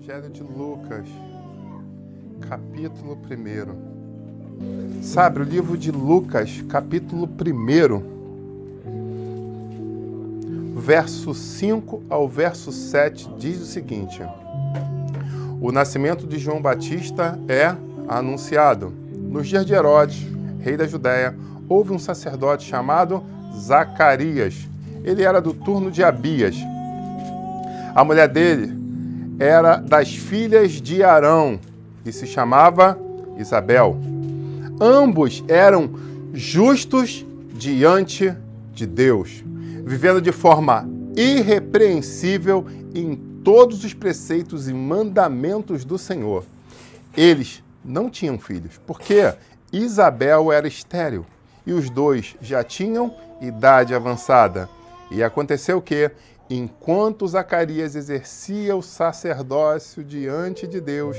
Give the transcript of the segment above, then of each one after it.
Evangelho de Lucas, capítulo 1. Sabe, o livro de Lucas, capítulo 1, verso 5 ao verso 7, diz o seguinte: o nascimento de João Batista é anunciado. Nos dias de Herodes, rei da Judéia, houve um sacerdote chamado Zacarias. Ele era do turno de Abias. A mulher dele era das filhas de Arão e se chamava Isabel. Ambos eram justos diante de Deus, vivendo de forma irrepreensível em todos os preceitos e mandamentos do Senhor. Eles não tinham filhos, porque Isabel era estéril e os dois já tinham idade avançada. E aconteceu que, enquanto Zacarias exercia o sacerdócio diante de Deus,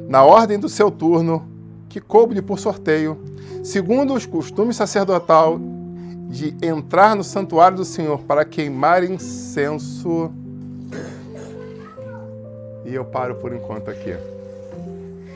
na ordem do seu turno, que coube-lhe por sorteio, segundo os costumes sacerdotal de entrar no santuário do Senhor para queimar incenso. E eu paro por enquanto aqui.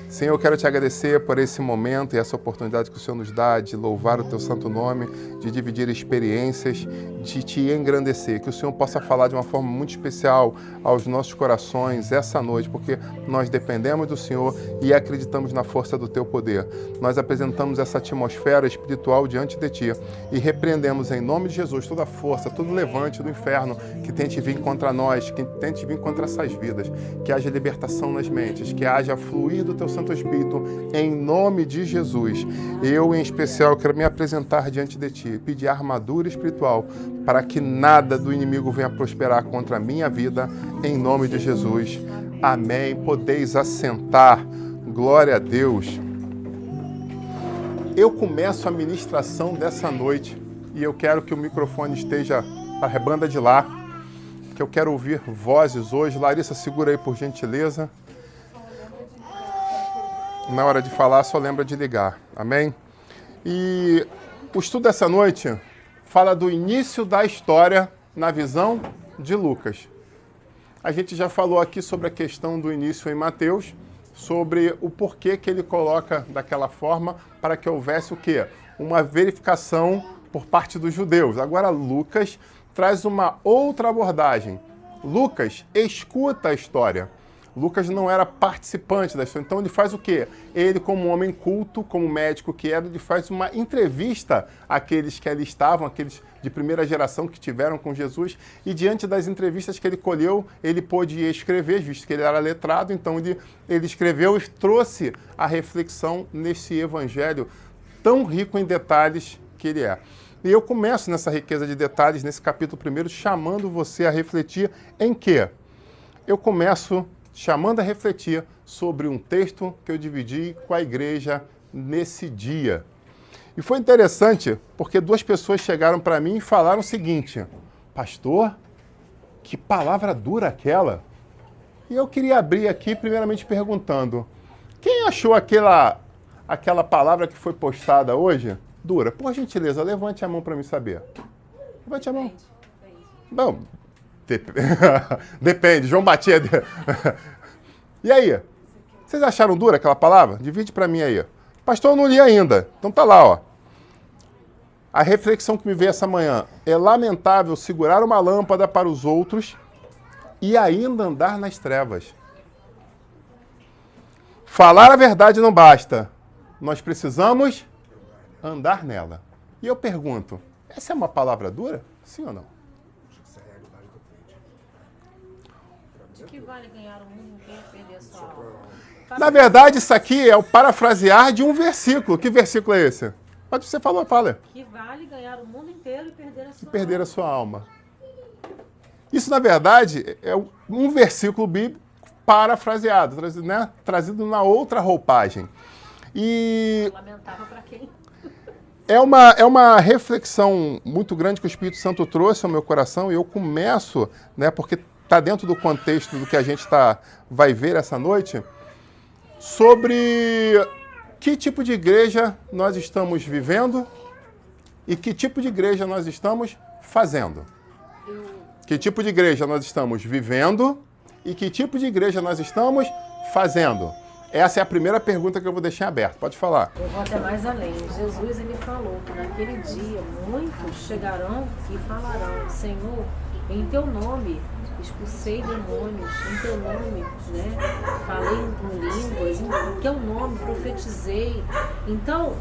Senhor, eu quero te agradecer por esse momento e essa oportunidade que o Senhor nos dá de louvar o teu santo nome, de dividir experiências, de te engrandecer. Que o Senhor possa falar de uma forma muito especial aos nossos corações essa noite, porque nós dependemos do Senhor e acreditamos na força do teu poder. Nós apresentamos essa atmosfera espiritual diante de ti e repreendemos em nome de Jesus toda força, todo levante do inferno que tente vir contra nós, que tente vir contra essas vidas. Que haja libertação nas mentes, que haja fluir do teu santo Espírito, em nome de Jesus. Eu, em especial, quero me apresentar diante de ti, pedir armadura espiritual para que nada do inimigo venha prosperar contra a minha vida, em nome de Jesus. Amém. Podeis assentar. Glória a Deus. Eu começo a ministração dessa noite e eu quero que o microfone esteja para a banda de lá, que eu quero ouvir vozes hoje. Larissa, segura aí, por gentileza. Na hora de falar, só lembra de ligar. Amém? E o estudo dessa noite fala do início da história na visão de Lucas. A gente já falou aqui sobre a questão do início em Mateus, sobre o porquê que ele coloca daquela forma para que houvesse o quê? Uma verificação por parte dos judeus. Agora Lucas traz uma outra abordagem. Lucas escuta a história. Lucas não era participante da história, então ele faz o quê? Ele, como um homem culto, como médico que era, ele faz uma entrevista àqueles que ali estavam, aqueles de primeira geração que tiveram com Jesus, e diante das entrevistas que ele colheu, ele pôde escrever, visto que ele era letrado, então ele escreveu e trouxe a reflexão nesse evangelho tão rico em detalhes que ele é. E eu começo nessa riqueza de detalhes, nesse capítulo 1, chamando você a refletir em quê? Eu começo chamando a refletir sobre um texto que eu dividi com a igreja nesse dia. E foi interessante, porque duas pessoas chegaram para mim e falaram o seguinte: pastor, que palavra dura aquela. E eu queria abrir aqui, primeiramente perguntando, quem achou aquela palavra que foi postada hoje dura? Por gentileza, levante a mão para me saber. Levante a mão. Não. Depende, João Batista. E aí? Vocês acharam dura aquela palavra? Divide para mim aí. Pastor, eu não li ainda. Então tá lá, ó. A reflexão que me veio essa manhã: é lamentável segurar uma lâmpada para os outros e ainda andar nas trevas. Falar a verdade não basta. Nós precisamos andar nela. E eu pergunto, essa é uma palavra dura? Sim ou não? De que vale ganhar o mundo inteiro e perder a sua alma? Na verdade, isso aqui é o parafrasear de um versículo. Que versículo é esse? Pode você falar, fala. Que vale ganhar o mundo inteiro e perder a sua Perder alma. a sua alma. Isso, na verdade, é um versículo bíblico parafraseado, né? Trazido na outra roupagem. E Lamentável para quem? é uma reflexão muito grande que o Espírito Santo trouxe ao meu coração, e eu começo, né, porque está dentro do contexto do que a gente vai ver essa noite, sobre que tipo de igreja nós estamos vivendo e que tipo de igreja nós estamos fazendo. Que tipo de igreja nós estamos vivendo E que tipo de igreja nós estamos fazendo? Essa é a primeira pergunta que eu vou deixar aberta. Pode falar. Eu vou até mais além. Jesus, ele falou que naquele dia muitos chegarão e falarão: Senhor, em teu nome expulsei demônios, em teu nome, né, falei em línguas, em teu nome profetizei. Então,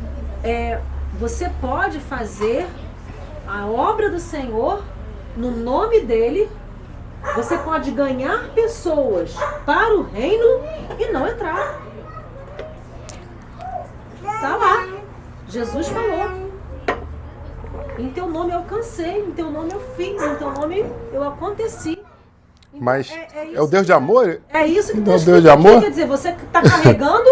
você pode fazer a obra do Senhor no nome dele. Você pode ganhar pessoas para o reino e não entrar. Tá lá. Jesus falou. Em teu nome eu alcancei, em teu nome eu fiz, em teu nome eu aconteci. Então, Mas é o Deus de amor? É isso que não é o Deus de amor? Quer dizer, você está carregando,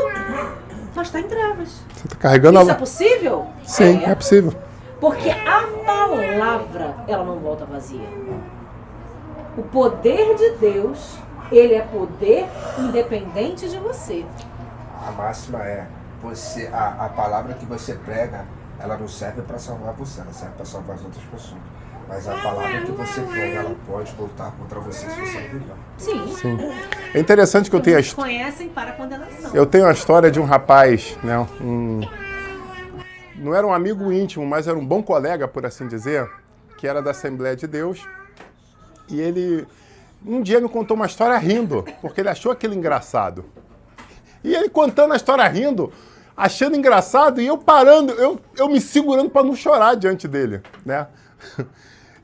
mas está em trevas. Você está carregando Isso é possível? Sim, é possível. Porque a palavra, ela não volta vazia. O poder de Deus, ele é poder independente de você. A máxima é, a palavra que você prega, ela não serve para salvar você, ela serve para salvar as outras pessoas. Mas a palavra que você prega, ela pode voltar contra você se você não. Sim. É interessante que eu tenha... conhecem para condenação. Eu tenho a história de um rapaz, né? Não era um amigo íntimo, mas era um bom colega, por assim dizer, que era da Assembleia de Deus. E ele, um dia me contou uma história rindo, porque ele achou aquilo engraçado. E ele contando a história rindo, achando engraçado, e eu parando, eu me segurando para não chorar diante dele, né?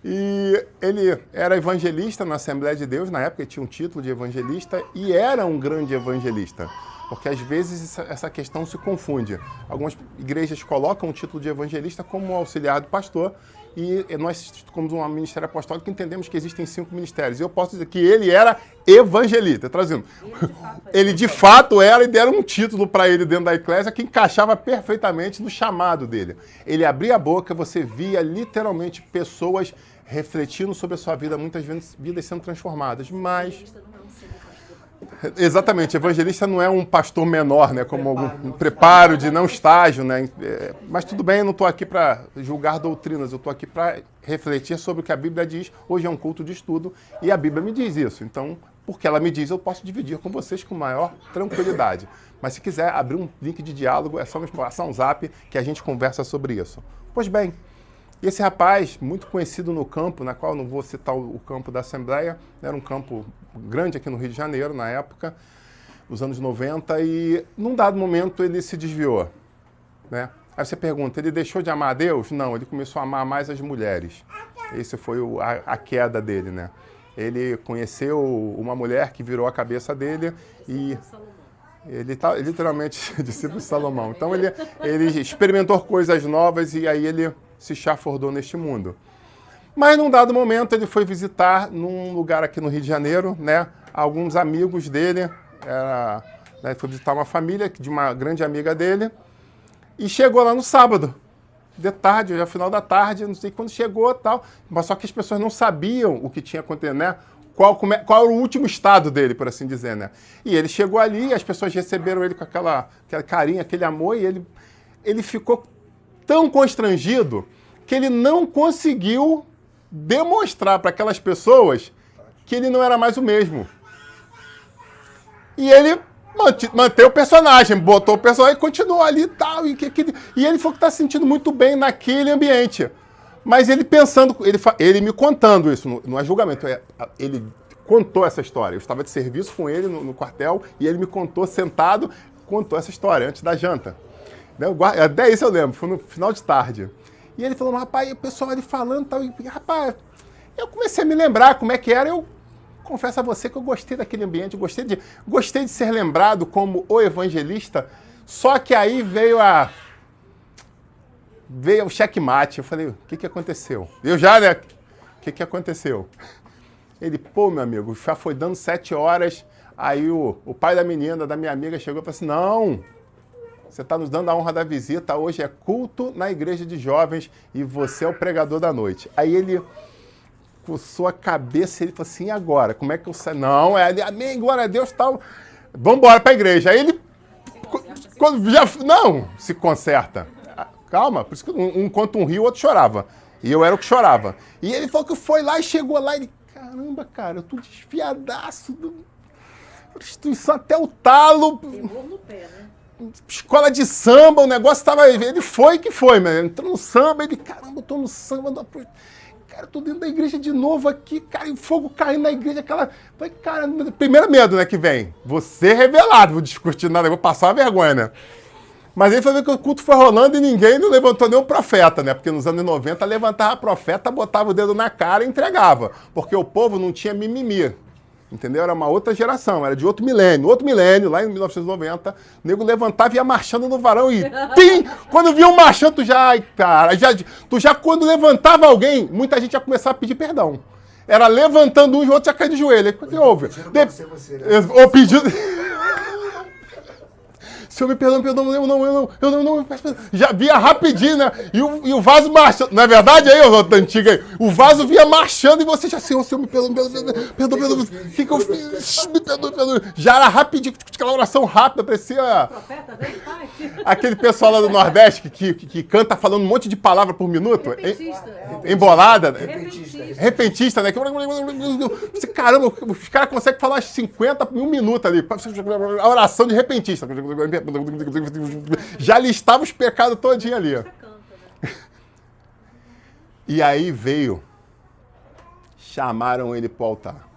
E ele era evangelista na Assembleia de Deus, na época ele tinha um título de evangelista, e era um grande evangelista. Porque às vezes essa questão se confunde. Algumas igrejas colocam o título de evangelista como auxiliar do pastor, e nós, como um ministério apostólico, entendemos que existem 5 ministérios. E eu posso dizer que ele era evangelista, traduzindo. Ele de fato era, e deram um título para ele dentro da eclésia que encaixava perfeitamente no chamado dele. Ele abria a boca, você via literalmente pessoas refletindo sobre a sua vida, muitas vezes vidas sendo transformadas, mas... Exatamente, evangelista não é um pastor menor, né, como um preparo de não estágio, né, mas tudo bem, eu não estou aqui para julgar doutrinas, eu estou aqui para refletir sobre o que a Bíblia diz. Hoje é um culto de estudo e a Bíblia me diz isso, então, porque ela me diz, eu posso dividir com vocês com maior tranquilidade. Mas se quiser abrir um link de diálogo, é só me passar um zap que a gente conversa sobre isso. Pois bem, esse rapaz, muito conhecido no campo, na qual não vou citar o campo da Assembleia, era um campo grande aqui no Rio de Janeiro, na época, nos anos 90, e num dado momento ele se desviou, né? Aí você pergunta, ele deixou de amar a Deus? Não, ele começou a amar mais as mulheres. Esse foi a queda dele, né? Ele conheceu uma mulher que virou a cabeça dele e... Ele está literalmente discípulo de Salomão. Então ele experimentou coisas novas e aí ele se chafurdou neste mundo. Mas num dado momento ele foi visitar num lugar aqui no Rio de Janeiro, né, alguns amigos dele, né, foi visitar uma família de uma grande amiga dele e chegou lá no sábado, de tarde, já final da tarde, não sei quando chegou tal, mas só que as pessoas não sabiam o que tinha acontecido, né? Qual era o último estado dele, por assim dizer, né? E ele chegou ali, as pessoas receberam ele com aquela carinha, aquele amor, e ele ficou tão constrangido que ele não conseguiu demonstrar para aquelas pessoas que ele não era mais o mesmo. E ele manteve o personagem, botou o personagem e continuou ali e tal. E ele falou que está se sentindo muito bem naquele ambiente. Mas ele pensando, ele me contando isso, não é julgamento, ele contou essa história. Eu estava de serviço com ele no quartel e ele me contou, sentado, contou essa história antes da janta. Até isso eu lembro, foi no final de tarde. E ele falou, rapaz, o pessoal ali falando e tal, e rapaz, eu comecei a me lembrar como é que era, eu confesso a você que eu gostei daquele ambiente, gostei de ser lembrado como o evangelista, só que aí veio o checkmate. Eu falei, o que aconteceu? Eu já, né? O que aconteceu? Ele, meu amigo, já foi dando 7 horas, aí o pai da menina, da minha amiga, chegou e falou assim, não, você está nos dando a honra da visita, hoje é culto na igreja de jovens e você é o pregador da noite. Aí ele coçou a cabeça e ele falou assim, e agora? Como é que eu saio? Não, amém, glória a Deus, tal, vamos embora para a igreja. Aí ele, se conserta. Calma, por isso que um conta um rio, o outro chorava. E eu era o que chorava. E ele falou que foi lá e chegou lá e ele, caramba, cara, eu tô desfiadaço. Prostituição até o talo. Temor no pé, né? Escola de samba, o negócio tava... Ele foi que foi, mas entrou no samba, ele, caramba, eu tô no samba, cara, eu tô dentro da igreja de novo aqui, cara, e o fogo caindo na igreja, aquela... Falei, cara, primeiro medo, né, que vem. Vou ser revelado, vou discutir nada, vou passar uma vergonha, né? Mas aí foi ver que o culto foi rolando e ninguém não levantou nenhum profeta, né? Porque nos anos 90 levantava profeta, botava o dedo na cara e entregava. Porque o povo não tinha mimimi. Entendeu? Era uma outra geração, era de outro milênio, lá em 1990, o nego levantava e ia marchando no varão e pim! Quando via um marchando, tu já, ai, cara, tu já quando levantava alguém, muita gente ia começar a pedir perdão. Era levantando um e o outro já caía de joelho. Aí, o que houve? Ou pedindo... Senhor, me perdoa, eu não, já via rapidinho, né? E o vaso marchando, não é verdade aí, ô antiga aí? O vaso vinha marchando e você já, Senhor, me perdoa, o que eu fiz? Me perdoa. Já era rapidinho, aquela oração rápida, parecia... Profeta, vem, pai. Aquele pessoal lá do Nordeste que canta falando um monte de palavra por minuto. Repentista. Embolada. Repentista. Né? Caramba, os caras conseguem falar 50 em um minuto ali. A oração de repentista. Já listava os pecados todinho ali. E aí veio, chamaram ele para o altar.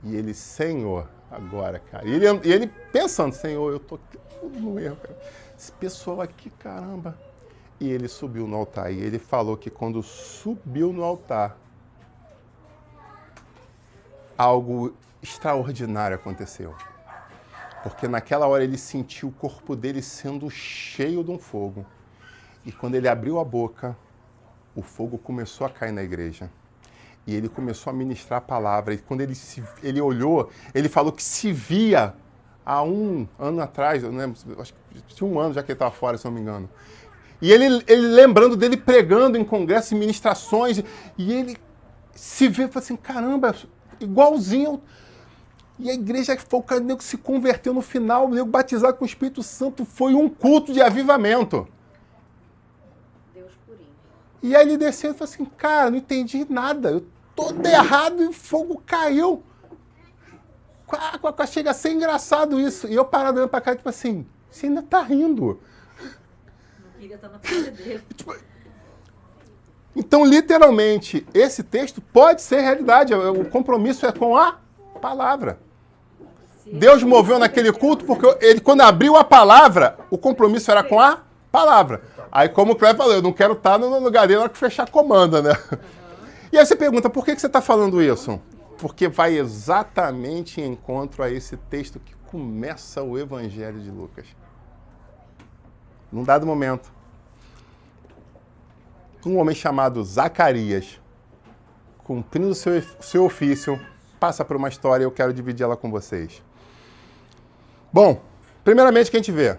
E ele, Senhor, agora, cara. E ele pensando, Senhor, eu tô tudo no erro, cara. Esse pessoal aqui, caramba. E ele subiu no altar. E ele falou que quando subiu no altar, algo extraordinário aconteceu. Porque naquela hora ele sentiu o corpo dele sendo cheio de um fogo. E quando ele abriu a boca, o fogo começou a cair na igreja. E ele começou a ministrar a palavra. E quando ele olhou, ele falou que se via há um ano atrás, eu não lembro, acho que tinha um ano já que ele estava fora, se não me engano. E ele lembrando dele pregando em congressos e ministrações. E ele se vê e falou assim, caramba, igualzinho... E a igreja foi o nego que se converteu no final, o nego batizado com o Espírito Santo, foi um culto de avivamento. Deus purinho. E aí ele desceu e falou assim, cara, não entendi nada, eu tô errado e o fogo caiu. Chega a ser engraçado isso. E eu parado olhando pra cá, tipo assim, você ainda tá rindo. Não queria estar na frente dele. Então, literalmente, esse texto pode ser realidade, o compromisso é com a palavra. Deus moveu naquele culto porque ele, quando abriu a palavra, o compromisso era com a palavra. Aí, como o Cleber falou, eu não quero estar no lugar dele na hora que fechar a comanda, né? E aí você pergunta, por que você está falando isso? Porque vai exatamente em encontro a esse texto que começa o Evangelho de Lucas. Num dado momento, um homem chamado Zacarias, cumprindo o seu ofício, passa por uma história e eu quero dividir ela com vocês. Bom, primeiramente o que a gente vê?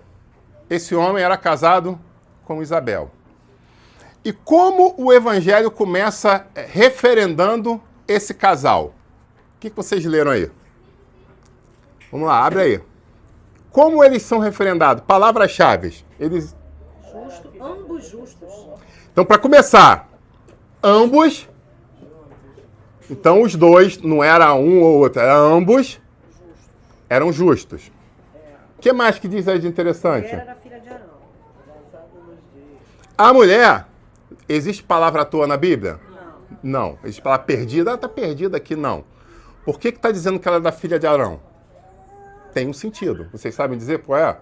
Esse homem era casado com Isabel. E como o evangelho começa referendando esse casal? O que vocês leram aí? Vamos lá, abre aí. Como eles são referendados? Palavras-chave. Eles... Ambos justos. Então, para começar, ambos... Então, os dois, não era um ou outro, era ambos, eram justos. O que mais que diz aí de interessante? A mulher era filha de Arão. A mulher, existe palavra à toa na Bíblia? Não. Existe palavra perdida? Ela está perdida aqui, não. Por que está dizendo que ela é da filha de Arão? Tem um sentido. Vocês sabem dizer qual é?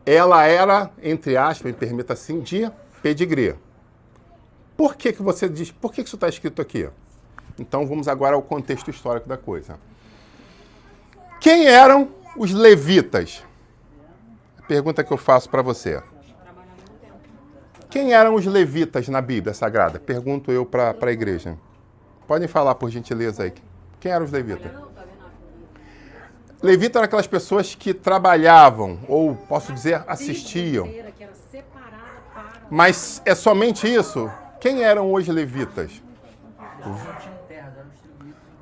Ela era, entre aspas, me permita assim, de pedigree. Por que você diz? Por que isso está escrito aqui? Então vamos agora ao contexto histórico da coisa. Quem eram os levitas? A pergunta que eu faço para você. Quem eram os levitas na Bíblia Sagrada? Pergunto eu para a igreja. Podem falar, por gentileza, aí. Quem eram os levitas? Levitas eram aquelas pessoas que trabalhavam, ou posso dizer, assistiam. Mas é somente isso? Quem eram os levitas?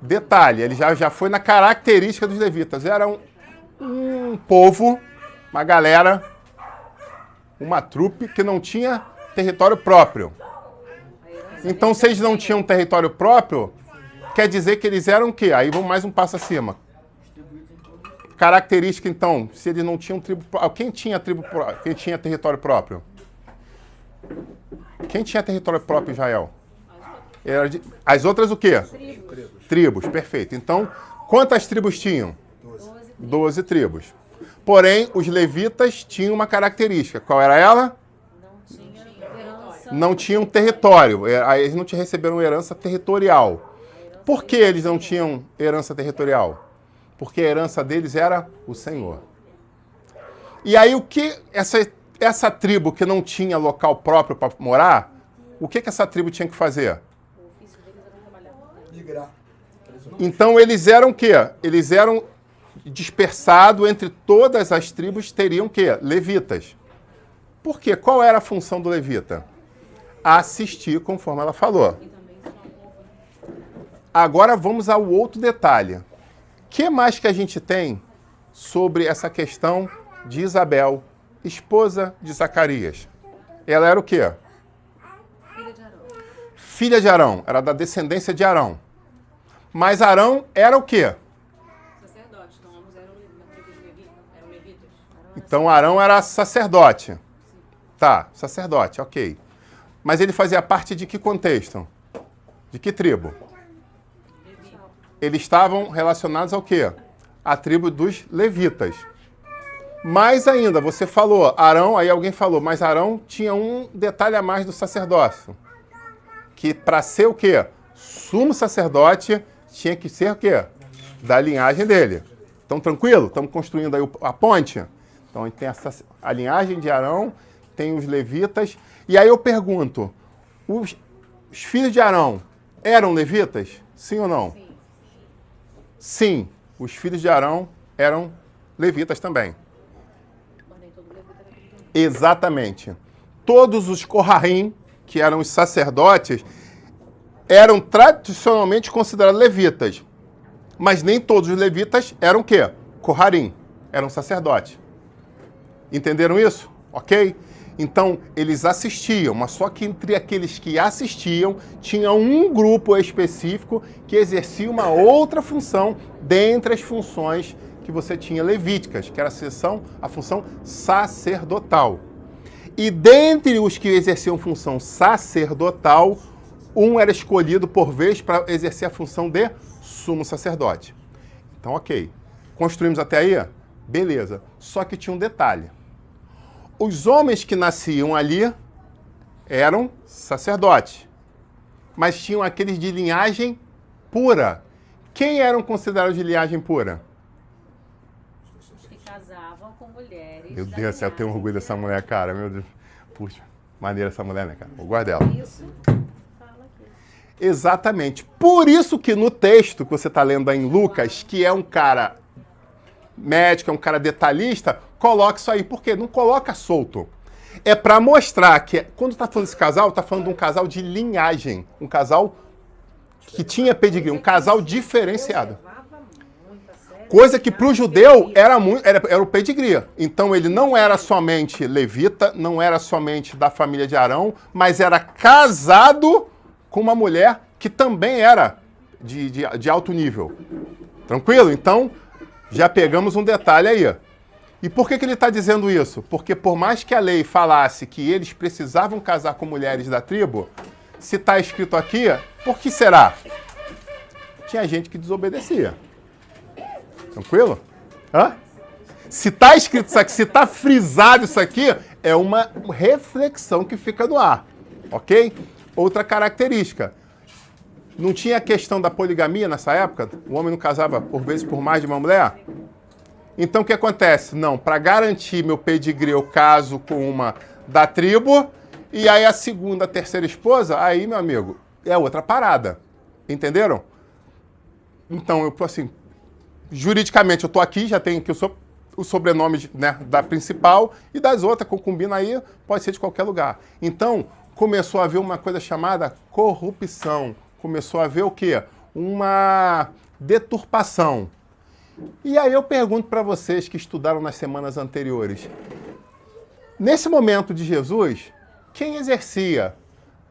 Detalhe, ele já foi na característica dos levitas. Eram um povo, uma galera, uma trupe que não tinha território próprio. Então, se eles não tinham território próprio, quer dizer que eles eram o quê? Aí vamos mais um passo acima. Característica, então, se eles não tinham tribo própria. Quem tinha território próprio? Quem tinha território próprio em Israel? As outras o quê? Tribos, perfeito. Então, quantas tribos tinham? 12 tribos. Porém, os levitas tinham uma característica. Qual era ela? Não tinham território. Eles não receberam herança territorial. Por que eles não tinham herança territorial? Porque a herança deles era o Senhor. E aí, o que essa tribo que não tinha local próprio para morar, o que essa tribo tinha que fazer? Então, eles eram o quê? Eles eram dispersados entre todas as tribos, teriam o quê? Levitas. Por quê? Qual era a função do levita? Assistir, conforme ela falou. Agora, vamos ao outro detalhe. O que mais que a gente tem sobre essa questão de Isabel, esposa de Zacarias? Ela era o quê? Filha de Arão. Filha de Arão, era da descendência de Arão. Mas Arão era o quê? Sacerdote, então ambos eram levitas. Então Arão era sacerdote. Tá, sacerdote, ok. Mas ele fazia parte de que contexto? De que tribo? Eles estavam relacionados ao quê? A tribo dos levitas. Mais ainda, você falou, Arão, aí alguém falou, mas Arão tinha um detalhe a mais do sacerdócio. Que para ser o quê? Sumo sacerdote, tinha que ser o quê? Da linhagem dele. Então, tranquilo? Estamos construindo aí a ponte? Então, tem a linhagem de Arão, tem os levitas. E aí eu pergunto, os filhos de Arão eram levitas? Sim ou não? Sim. Sim, os filhos de Arão eram levitas também. Exatamente. Todos os Corrarim, que eram os sacerdotes, eram tradicionalmente considerados levitas. Mas nem todos os levitas eram o quê? Corrarim, eram sacerdotes. Entenderam isso? Ok? Então, eles assistiam, mas só que entre aqueles que assistiam, tinha um grupo específico que exercia uma outra função dentre as funções que você tinha levíticas, que era a função sacerdotal. E dentre os que exerciam função sacerdotal, um era escolhido por vez para exercer a função de sumo sacerdote. Então, ok. Construímos até aí? Beleza. Só que tinha um detalhe. Os homens que nasciam ali eram sacerdotes, mas tinham aqueles de linhagem pura. Quem eram considerados de linhagem pura? Que casavam com mulheres. Meu da Deus do céu, eu tenho linhagem orgulho dessa de mulher, cara. Meu Deus. Puxa, maneira essa mulher, né, cara? Eu guardo ela. Isso fala aqui. Exatamente. Por isso que no texto que você está lendo aí em Lucas, que é um cara médico, é um cara detalhista, coloca isso aí. Por quê? Não coloca solto. É para mostrar que, quando está falando desse casal, está falando de um casal de linhagem. Um casal que tinha pedigree, um casal diferenciado. Coisa que para o judeu era o pedigree. Então ele não era somente levita, não era somente da família de Arão, mas era casado com uma mulher que também era de alto nível. Tranquilo? Então, já pegamos um detalhe aí. E por que ele está dizendo isso? Porque por mais que a lei falasse que eles precisavam casar com mulheres da tribo, se está escrito aqui, por que será? Tinha gente que desobedecia. Tranquilo? Hã? Se está escrito isso aqui, se está frisado isso aqui, é uma reflexão que fica no ar. Ok? Outra característica. Não tinha a questão da poligamia nessa época? O homem não casava, por vezes, por mais de uma mulher? Então, o que acontece? Não, para garantir meu pedigree, eu caso com uma da tribo, e aí a segunda, a terceira esposa, aí, meu amigo, é outra parada. Entenderam? Então, eu, assim, juridicamente, eu tô aqui, já tenho aqui o sobrenome, né, da principal, e das outras, concubina aí, pode ser de qualquer lugar. Então, começou a haver uma coisa chamada corrupção. Começou a haver o quê? Uma deturpação. E aí eu pergunto para vocês que estudaram nas semanas anteriores, nesse momento de Jesus, quem exercia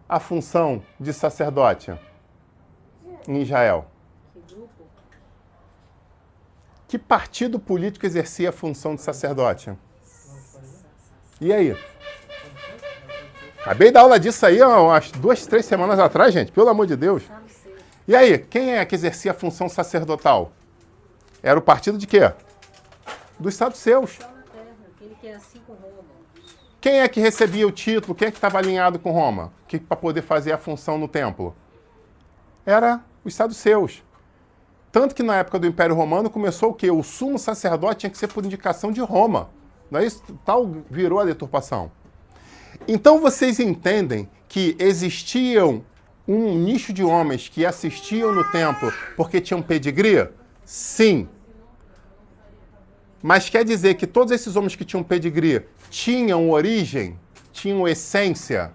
a função de sacerdote em Israel? Que partido político exercia a função de sacerdote? E aí? Acabei de dar aula disso aí há umas 2, 3 semanas atrás, gente. Pelo amor de Deus. E aí, quem é que exercia a função sacerdotal? Era o partido de quê? Dos saduceus. Aquele que é assim com Roma. Quem é que recebia o título? Quem é que estava alinhado com Roma? Para poder fazer a função no templo? Era os saduceus. Tanto que na época do Império Romano começou o quê? O sumo sacerdote tinha que ser por indicação de Roma. Não é isso? Tal virou a deturpação. Então vocês entendem que existiam um nicho de homens que assistiam no templo porque tinham pedigree? Sim. Mas quer dizer que todos esses homens que tinham pedigree tinham origem? Tinham essência?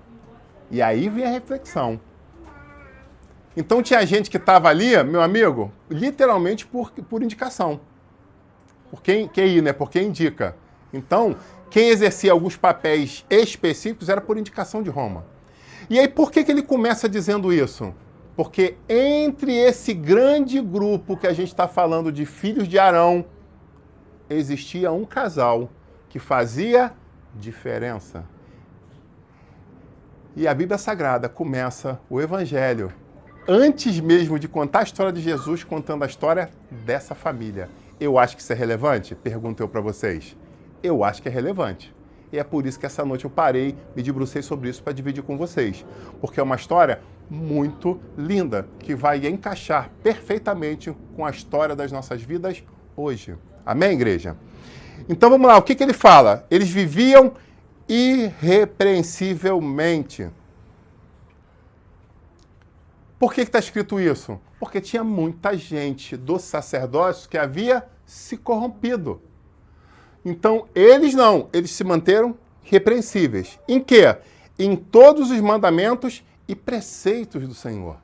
E aí vem a reflexão. Então tinha gente que estava ali, meu amigo, literalmente por indicação. Por quem ir, né? Por quem indica. Então, quem exercia alguns papéis específicos era por indicação de Roma. E aí, por que ele começa dizendo isso? Porque entre esse grande grupo que a gente está falando de filhos de Arão, existia um casal que fazia diferença. E a Bíblia Sagrada começa o Evangelho, antes mesmo de contar a história de Jesus, contando a história dessa família. Eu acho que isso é relevante? Pergunto eu para vocês. Eu acho que é relevante. E é por isso que essa noite eu parei, me debrucei sobre isso para dividir com vocês. Porque é uma história muito linda, que vai encaixar perfeitamente com a história das nossas vidas hoje. Amém, igreja? Então vamos lá, o que ele fala? Eles viviam irrepreensivelmente. Por que está escrito isso? Porque tinha muita gente do sacerdócio que havia se corrompido. Então, eles não, eles se manteram irrepreensíveis. Em quê? Em todos os mandamentos e preceitos do Senhor.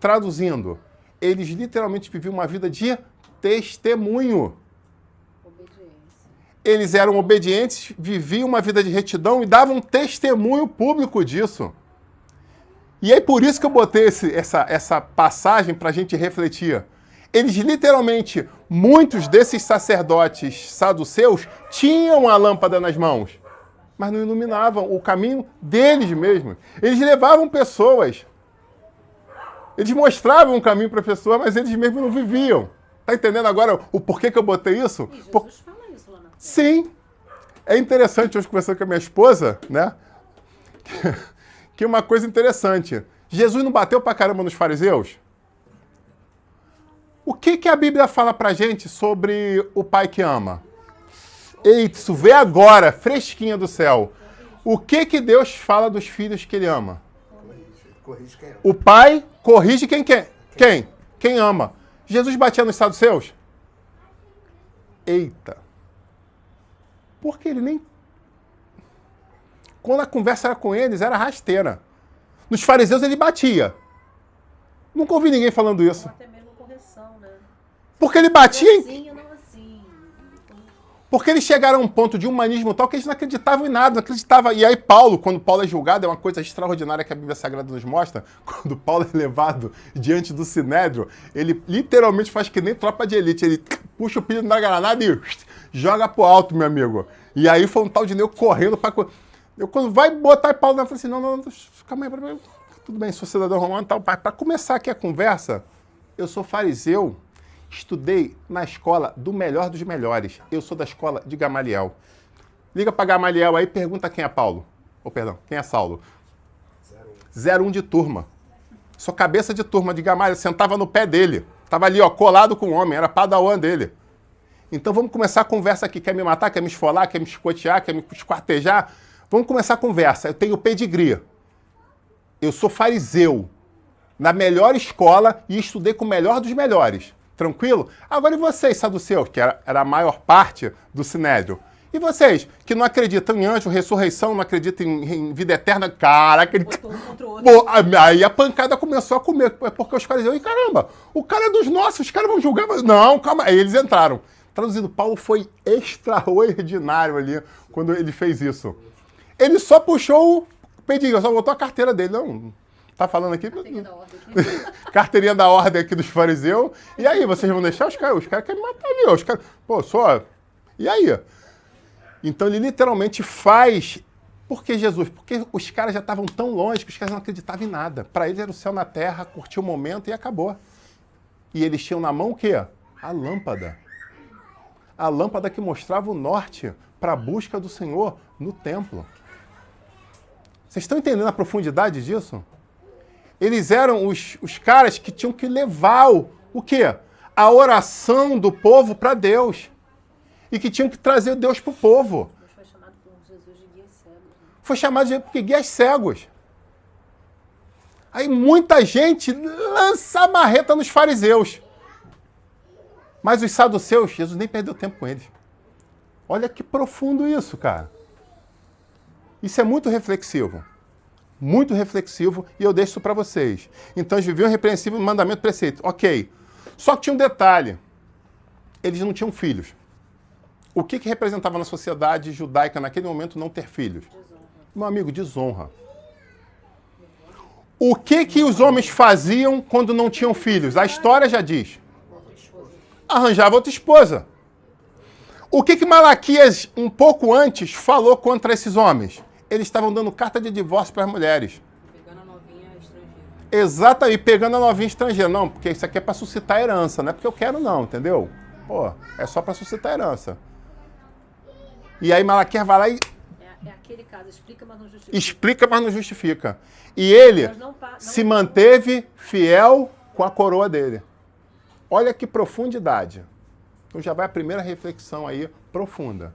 Traduzindo, eles literalmente viviam uma vida de testemunho. Obediência. Eles eram obedientes, viviam uma vida de retidão e davam testemunho público disso. E é por isso que eu botei essa passagem para a gente refletir. Eles literalmente, muitos desses sacerdotes saduceus tinham a lâmpada nas mãos, mas não iluminavam o caminho deles mesmos. Eles levavam pessoas. Eles mostravam um caminho para a pessoa, mas eles mesmos não viviam. Tá entendendo agora o porquê que eu botei isso? E Jesus fala isso lá na frente. Sim. É interessante, hoje conversando com a minha esposa, né? Que uma coisa interessante. Jesus não bateu pra caramba nos fariseus? O que a Bíblia fala pra gente sobre o pai que ama? Eita, isso vê agora, fresquinha do céu. O que Deus fala dos filhos que ele ama? Corrige quem ama. O pai corrige quem quer. Quem? Quem ama. Jesus batia nos saduceus? Eita. Porque ele nem... Quando a conversa era com eles, era rasteira. Nos fariseus ele batia. Nunca ouvi ninguém falando isso. Até mesmo correção, né? Porque ele batia em... Assim ou não assim. Porque eles chegaram a um ponto de humanismo tal que eles não acreditavam em nada, não acreditavam. E aí Paulo, quando Paulo é julgado, é uma coisa extraordinária que a Bíblia Sagrada nos mostra, quando Paulo é levado diante do Sinédrio, ele literalmente faz que nem tropa de elite, ele puxa o pilho da granada e joga pro alto, meu amigo. E aí foi um tal de Neu correndo para... Eu, quando vai botar Paulo, eu falei assim, não, calma aí, tudo bem, sou cidadão romano e tal. Para começar aqui a conversa, eu sou fariseu, estudei na escola do melhor dos melhores. Eu sou da escola de Gamaliel. Liga para Gamaliel aí e pergunta quem é Paulo. Quem é Saulo? 01 de turma. Sou cabeça de turma de Gamaliel, sentava no pé dele. Tava ali, ó, colado com o homem, era padawan dele. Então vamos começar a conversa aqui. Quer me matar, quer me esfolar, quer me escotear, quer me esquartejar? Vamos começar a conversa. Eu tenho pedigree. Eu sou fariseu. Na melhor escola e estudei com o melhor dos melhores. Tranquilo? Agora e vocês, saduceus, que era a maior parte do Sinédrio? E vocês, que não acreditam em anjo, ressurreição, não acreditam em vida eterna? Caraca, ele... Botou um contra o outro. Pô, aí a pancada começou a comer, porque os fariseus, e caramba, o cara é dos nossos, os caras vão julgar, mas... Não, calma, aí eles entraram. Traduzindo, Paulo foi extraordinário ali quando ele fez isso. Ele só puxou o pedigree, só botou a carteira dele. Não, Tá falando aqui? Tem da ordem aqui. Carteirinha da ordem aqui dos fariseus. E aí, vocês vão deixar os caras? Os caras querem matar ali, ó. Os caras, pô, só... E aí? Então ele literalmente faz... Por que Jesus? Porque os caras já estavam tão longe que os caras não acreditavam em nada. Para eles era o céu na terra, curtiu o momento e acabou. E eles tinham na mão o quê? A lâmpada. A lâmpada que mostrava o norte para a busca do Senhor no templo. Vocês estão entendendo a profundidade disso? Eles eram os caras que tinham que levar o quê? A oração do povo para Deus. E que tinham que trazer Deus para o povo. Deus foi chamado por Jesus de guias cegos. Né? Foi chamado de guias cegos. Aí muita gente lança a marreta nos fariseus. Mas os saduceus, Jesus nem perdeu tempo com eles. Olha que profundo isso, cara. Isso é muito reflexivo. Muito reflexivo, e eu deixo isso para vocês. Então, eles viviam repreensível, mandamento, preceito. Ok. Só que tinha um detalhe. Eles não tinham filhos. O que representava na sociedade judaica naquele momento não ter filhos? Desonra. Meu amigo, desonra. O que os homens faziam quando não tinham filhos? A história já diz. Arranjava outra esposa. O que Malaquias, um pouco antes, falou contra esses homens? Eles estavam dando carta de divórcio para as mulheres. Pegando a novinha estrangeira. Exatamente, pegando a novinha estrangeira. Não, porque isso aqui é para suscitar herança, não é porque eu quero não, entendeu? Pô, é só para suscitar herança. E aí Malaquias vai lá e É aquele caso, explica, mas não justifica. explica, mas não justifica. E ele Mas não se manteve fiel com a coroa dele. Olha que profundidade. Então já vai a primeira reflexão aí, profunda.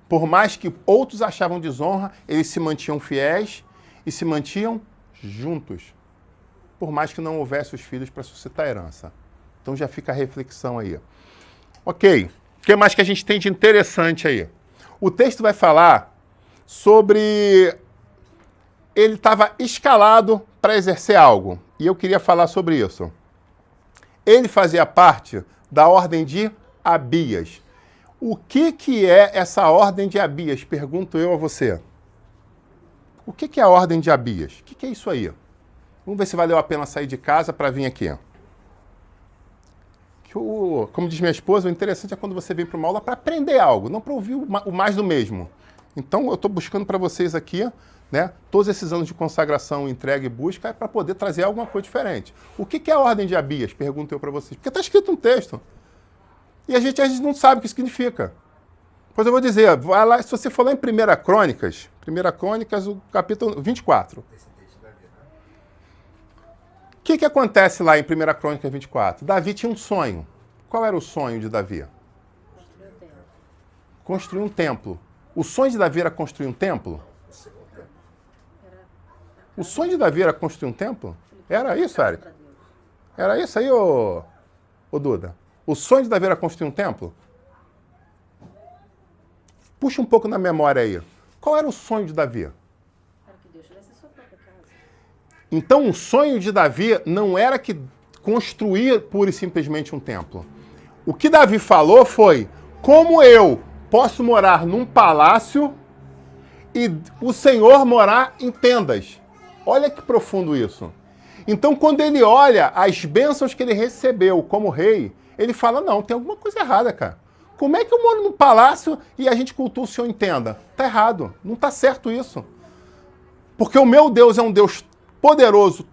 Por mais que outros achavam desonra, eles se mantinham fiéis e se mantinham juntos. Por mais que não houvesse os filhos para suscitar herança. Então já fica a reflexão aí. Ok. O que mais que a gente tem de interessante aí? O texto vai falar sobre... Ele estava escalado para exercer algo. E eu queria falar sobre isso. Ele fazia parte da ordem de Abias. O que é essa ordem de Abias? Pergunto eu a você. O que é a ordem de Abias? O que é isso aí? Vamos ver se valeu a pena sair de casa para vir aqui. Como diz minha esposa, o interessante é quando você vem para uma aula para aprender algo, não para ouvir o mais do mesmo. Então, eu estou buscando para vocês aqui, né, todos esses anos de consagração, entrega e busca, é para poder trazer alguma coisa diferente. O que é a ordem de Abias? Pergunto eu para vocês. Porque está escrito no texto. E a gente não sabe o que significa. Pois eu vou dizer, vai lá, se você for lá em 1 Crônicas, o capítulo 24. O que acontece lá em 1 Crônicas 24? Davi tinha um sonho. Qual era o sonho de Davi? Construir um templo. O sonho de Davi era construir um templo? O sonho de Davi era construir um templo? Era isso, Érica? Era isso aí, ô Duda? O sonho de Davi era construir um templo? Puxa um pouco na memória aí. Qual era o sonho de Davi? Era que Deus tivesse a sua própria casa. Então, o sonho de Davi não era que construir pura e simplesmente um templo. O que Davi falou foi, como eu posso morar num palácio e o Senhor morar em tendas? Olha que profundo isso. Então, quando ele olha as bênçãos que ele recebeu como rei, ele fala, não, tem alguma coisa errada, cara. Como é que eu moro num palácio e a gente cultua o Senhor em tenda? Tá errado, não tá certo isso. Porque o meu Deus é um Deus poderoso,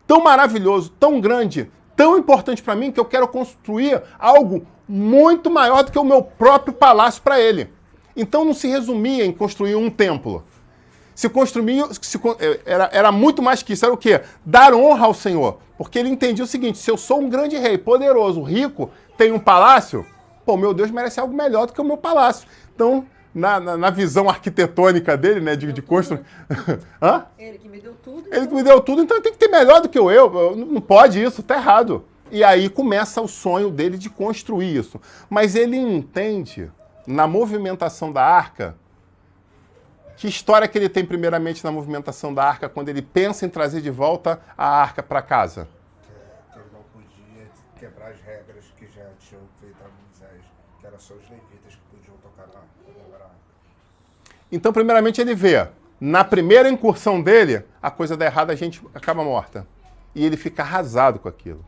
tão maravilhoso, tão grande, tão importante para mim, que eu quero construir algo muito maior do que o meu próprio palácio para ele. Então não se resumia em construir um templo. Era muito mais que isso. Era o quê? Dar honra ao Senhor. Porque ele entendia o seguinte, se eu sou um grande rei, poderoso, rico, tenho um palácio, pô, meu Deus merece algo melhor do que o meu palácio. Então, na visão arquitetônica dele, né, de construir... Hã? Ele que me deu tudo. Ele que me deu tudo, então ele tem que ter melhor do que eu. Não pode isso, tá errado. E aí começa o sonho dele de construir isso. Mas ele entende, na movimentação da arca, que história que ele tem primeiramente na movimentação da arca, quando ele pensa em trazer de volta a arca para casa? Que ele não podia quebrar as regras que já tinham feito a Moisés, que era só os levitas que podiam tocar na arca. Então, primeiramente, ele vê, na primeira incursão dele, a coisa dá errada, a gente acaba morta. E ele fica arrasado com aquilo.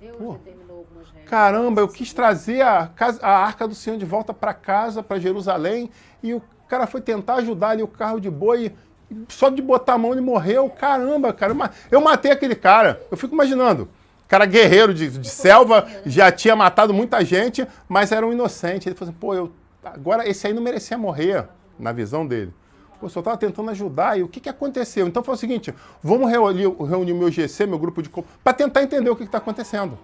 Deus Pô, determinou algumas regras. caramba, eu quis trazer a Arca do Senhor de volta para casa, para Jerusalém, e o cara foi tentar ajudar ali o carro de boi, e só de botar a mão ele morreu. Caramba, cara, eu matei aquele cara. Eu fico imaginando. Cara guerreiro de selva, já tinha matado muita gente, mas era um inocente. Ele falou assim, pô, agora esse aí não merecia morrer, na visão dele. Pô, eu só estava tentando ajudar, e o que aconteceu? Então foi o seguinte, vamos reunir o meu GC, meu grupo de... para tentar entender o que está acontecendo.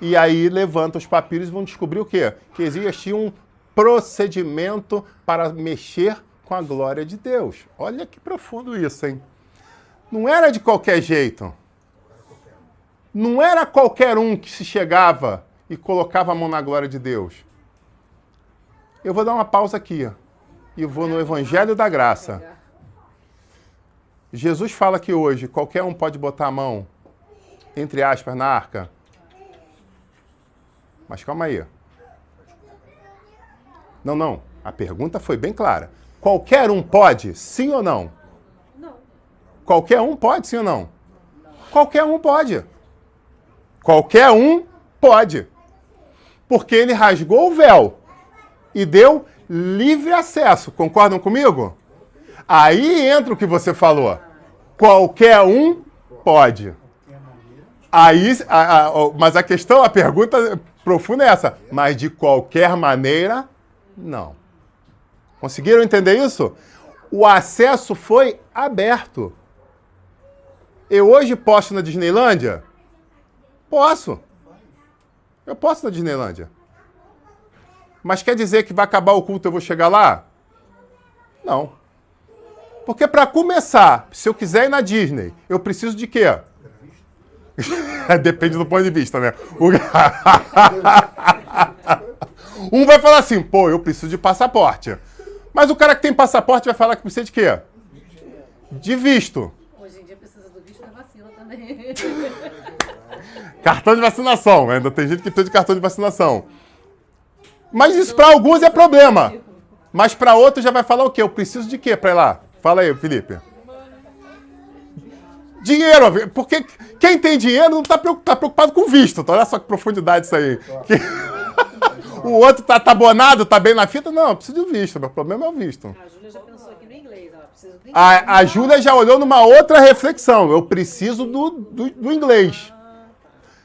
E aí levanta os papiros e vão descobrir o quê? Que existia um procedimento para mexer com a glória de Deus. Olha que profundo isso, hein? Não era de qualquer jeito. Não era qualquer um que se chegava e colocava a mão na glória de Deus. Eu vou dar uma pausa aqui e vou no Evangelho da Graça. Jesus fala que hoje qualquer um pode botar a mão, entre aspas, na arca. Mas calma aí. Não. A pergunta foi bem clara. Qualquer um pode, sim ou não? Não. Qualquer um pode, sim ou não? Qualquer um pode. Qualquer um pode. Porque ele rasgou o véu e deu livre acesso. Concordam comigo? Aí entra o que você falou. Qualquer um pode. Aí, mas a pergunta profunda é essa. Mas de qualquer maneira, não. Conseguiram entender isso? O acesso foi aberto. Eu hoje posso ir na Disneylândia? Posso. Eu posso ir na Disneylândia. Mas quer dizer que vai acabar o culto e eu vou chegar lá? Não. Porque para começar, se eu quiser ir na Disney, eu preciso de quê? Depende do ponto de vista, né? Um vai falar assim, pô, eu preciso de passaporte. Mas o cara que tem passaporte vai falar que precisa de quê? De visto. Hoje em dia precisa do visto da vacina também. Cartão de vacinação. Ainda tem gente que precisa de cartão de vacinação. Mas isso para alguns é problema. Mas para outros já vai falar o quê? Eu preciso de quê para ir lá? Fala aí, Felipe. Dinheiro. Porque quem tem dinheiro não está preocupado com visto. Olha só que profundidade isso aí. O outro tá abonado, tá bem na fita? Não, eu preciso de visto. Meu problema é o visto. A Júlia já pensou aqui no inglês. Ela precisa do inglês. A Júlia já olhou numa outra reflexão. Eu preciso do inglês.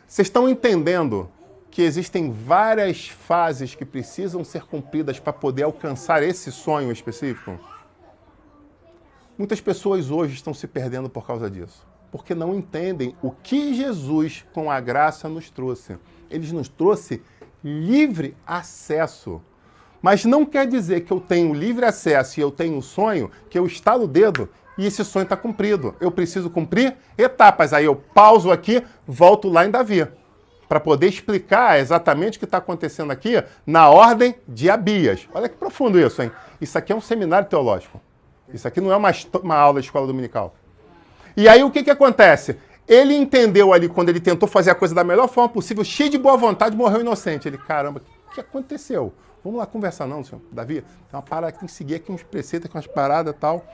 Vocês estão entendendo que existem várias fases que precisam ser cumpridas para poder alcançar esse sonho específico? Muitas pessoas hoje estão se perdendo por causa disso. Porque não entendem o que Jesus, com a graça, nos trouxe. Ele nos trouxe livre acesso. Mas não quer dizer que eu tenho livre acesso e eu tenho um sonho, que eu estalo o dedo e esse sonho está cumprido. Eu preciso cumprir etapas. Aí eu pauso aqui, volto lá em Davi, para poder explicar exatamente o que está acontecendo aqui na ordem de Abias. Olha que profundo isso, hein? Isso aqui é um seminário teológico. Isso aqui não é uma aula de escola dominical. E aí o que acontece? Ele entendeu ali, quando ele tentou fazer a coisa da melhor forma possível, cheio de boa vontade, morreu inocente. Ele, caramba, o que aconteceu? Vamos lá conversar não, senhor Davi? Tem uma parada que tem que seguir aqui, uns preceitos, umas paradas e tal.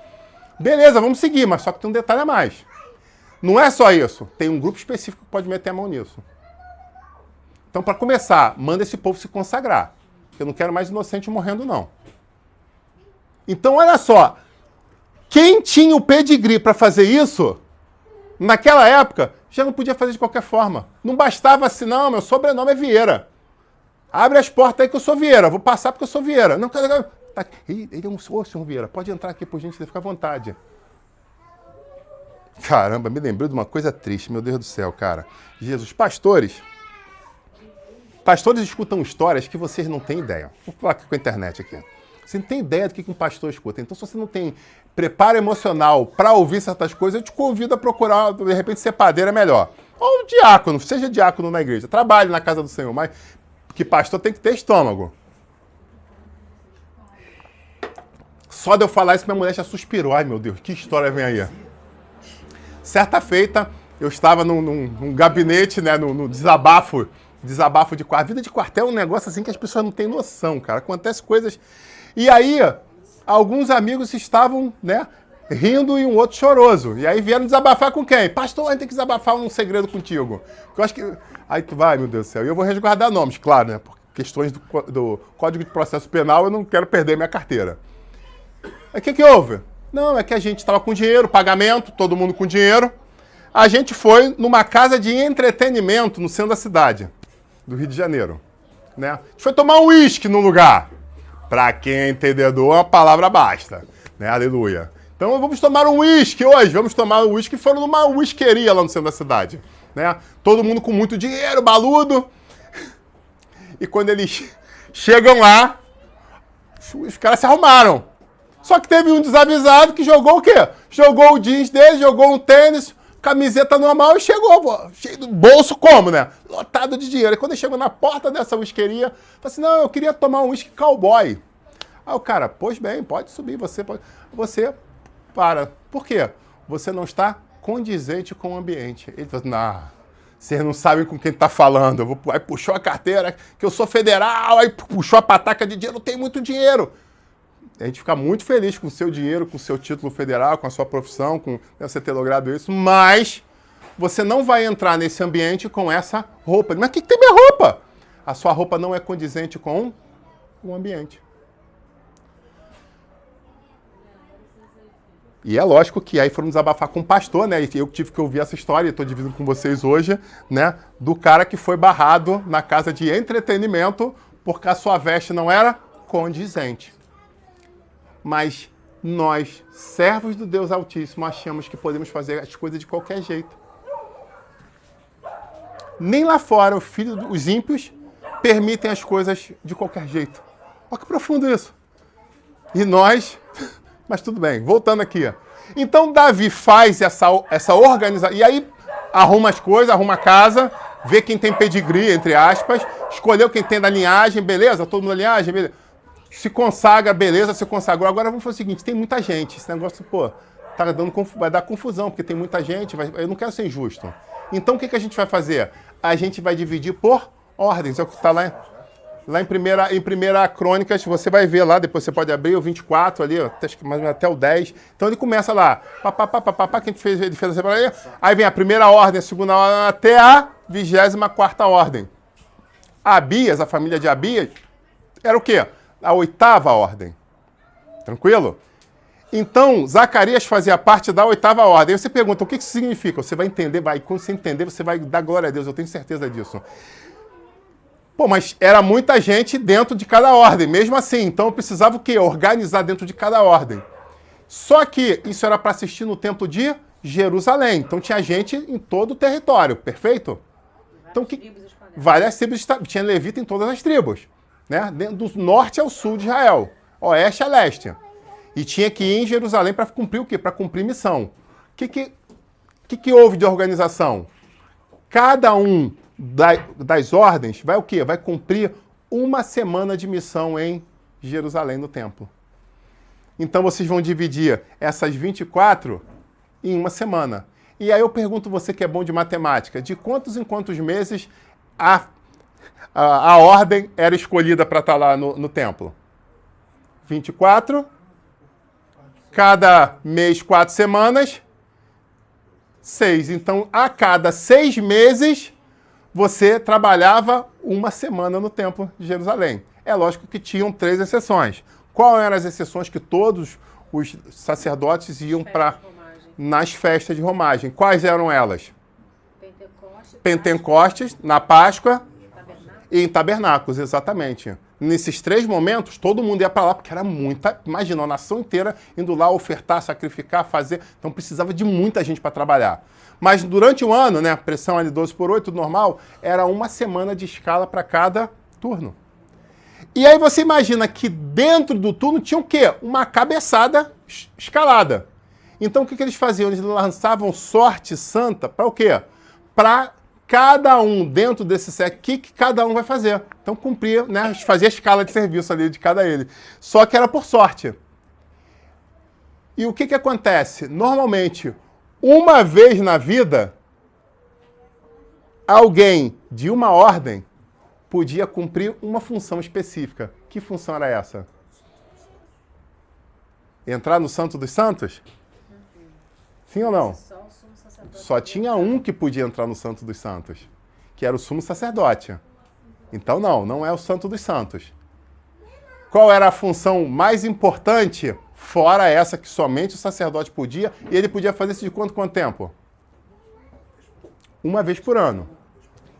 Beleza, vamos seguir, mas só que tem um detalhe a mais. Não é só isso. Tem um grupo específico que pode meter a mão nisso. Então, para começar, manda esse povo se consagrar. Eu não quero mais inocente morrendo, não. Então, olha só. Quem tinha o pedigree para fazer isso, naquela época, já não podia fazer de qualquer forma. Não bastava assim, não, meu sobrenome é Vieira. Abre as portas aí que eu sou Vieira. Vou passar porque eu sou Vieira. Não, tá, ele é um senhor Vieira. Pode entrar aqui, por gentileza, fica à vontade. Caramba, me lembrei de uma coisa triste, meu Deus do céu, cara. Jesus, pastores escutam histórias que vocês não têm ideia. Vou falar aqui com a internet aqui. Você não tem ideia do que um pastor escuta. Então, se você não tem preparo emocional para ouvir certas coisas, eu te convido a procurar, de repente, ser padeiro é melhor. Ou diácono, seja diácono na igreja. Trabalhe na casa do Senhor, mas que pastor tem que ter estômago. Só de eu falar isso, minha mulher já suspirou. Ai, meu Deus, que história vem aí? Certa feita, eu estava num gabinete, né, no desabafo de quartel. A vida de quartel é um negócio assim que as pessoas não têm noção, cara. Acontece coisas... E aí, alguns amigos estavam, né, rindo e um outro choroso. E aí vieram desabafar com quem? Pastor, a gente tem que desabafar um segredo contigo. Porque eu acho que... Aí tu vai, meu Deus do céu. E eu vou resguardar nomes, claro, né? Por questões do Código de Processo Penal, eu não quero perder minha carteira. Aí o que houve? Não, é que a gente estava com dinheiro, pagamento, todo mundo com dinheiro. A gente foi numa casa de entretenimento no centro da cidade, do Rio de Janeiro. Né? A gente foi tomar um uísque num lugar. Para quem é entendedor, a palavra basta. Né? Aleluia. Então vamos tomar um uísque hoje. Vamos tomar um uísque. Foram numa uisqueria lá no centro da cidade. Né? Todo mundo com muito dinheiro, baludo. E quando eles chegam lá, os caras se arrumaram. Só que teve um desavisado que jogou o quê? Jogou o jeans dele, jogou um tênis, camiseta normal e chegou, pô, cheio do bolso como, né? Lotado de dinheiro. E quando ele chegou na porta dessa whiskeria, falou assim, não, eu queria tomar um whisky cowboy. Aí o cara, pois bem, pode subir, você pode... Você para. Por quê? Você não está condizente com o ambiente. Ele falou, não, vocês não sabem com quem está falando. Aí puxou a carteira, que eu sou federal, aí puxou a pataca de dinheiro, eu tenho muito dinheiro. A gente fica muito feliz com o seu dinheiro, com o seu título federal, com a sua profissão, com você ter logrado isso, mas você não vai entrar nesse ambiente com essa roupa. Mas o que tem minha roupa? A sua roupa não é condizente com o ambiente. E é lógico que aí foram desabafar com o pastor, né? E eu tive que ouvir essa história, estou dividindo com vocês hoje, né? Do cara que foi barrado na casa de entretenimento porque a sua veste não era condizente. Mas nós, servos do Deus Altíssimo, achamos que podemos fazer as coisas de qualquer jeito. Nem lá fora os ímpios permitem as coisas de qualquer jeito. Olha que profundo isso. E nós... Mas tudo bem, voltando aqui. Então Davi faz essa organização, e aí arruma as coisas, arruma a casa, vê quem tem pedigree, entre aspas, escolheu quem tem da linhagem, beleza? Todo mundo da linhagem, beleza? Se consagra, beleza, se consagrou. Agora vamos fazer o seguinte, tem muita gente, esse negócio, pô, vai dar confusão, porque tem muita gente, eu não quero ser injusto. Então o que a gente vai fazer? A gente vai dividir por ordens, é o que está lá em primeira Crônicas, você vai ver lá, depois você pode abrir o 24 ali, até o 10. Então ele começa lá, que ele fez a separação. Aí vem a primeira ordem, a segunda ordem, até a 24ª ordem. Abias, a família de Abias, era o quê? A 8ª ordem. Tranquilo? Então, Zacarias fazia parte da 8ª ordem. Aí você pergunta, o que isso significa? Você vai entender, quando você entender, você vai dar glória a Deus, eu tenho certeza disso. Pô, mas era muita gente dentro de cada ordem, mesmo assim. Então eu precisava o quê? Organizar dentro de cada ordem. Só que isso era para assistir no templo de Jerusalém. Então tinha gente em todo o território, perfeito? Então várias tribos, tinha levita em todas as tribos, né? Do norte ao sul de Israel, oeste a leste. E tinha que ir em Jerusalém para cumprir o quê? Para cumprir missão. O que houve de organização? Cada um das ordens vai o quê? Vai cumprir uma semana de missão em Jerusalém, no templo. Então vocês vão dividir essas 24 em uma semana. E aí eu pergunto você que é bom de matemática, de quantos em quantos meses a ordem era escolhida para estar lá no templo? 24. Cada mês, 4 semanas. 6. Então, a cada 6 meses, você trabalhava uma semana no templo de Jerusalém. É lógico que tinham 3 exceções. Quais eram as exceções que todos os sacerdotes iam para nas festas de romagem? Quais eram elas? Pentecostes, na Páscoa e em tabernáculos, exatamente. Nesses 3 momentos, todo mundo ia para lá, porque era muita... Imagina, a nação inteira indo lá ofertar, sacrificar, fazer... Então precisava de muita gente para trabalhar. Mas durante o ano, né, pressão ali 12/8, tudo normal, era uma semana de escala para cada turno. E aí você imagina que dentro do turno tinha o quê? Uma cabeçada escalada. Então o que eles faziam? Eles lançavam sorte santa para o quê? Para cada um dentro desse set, o que cada um vai fazer. Então cumpria, né, fazia a escala de serviço ali de cada ele. Só que era por sorte. E o que acontece? Normalmente, uma vez na vida, alguém de uma ordem podia cumprir uma função específica. Que função era essa? Entrar no Santo dos Santos? Sim ou não? Só o sumo sacerdote. Só tinha um que podia entrar no Santo dos Santos, que era o sumo sacerdote. Então não é o Santo dos Santos. Qual era a função mais importante, fora essa que somente o sacerdote podia, e ele podia fazer isso de quanto tempo? Uma vez por ano.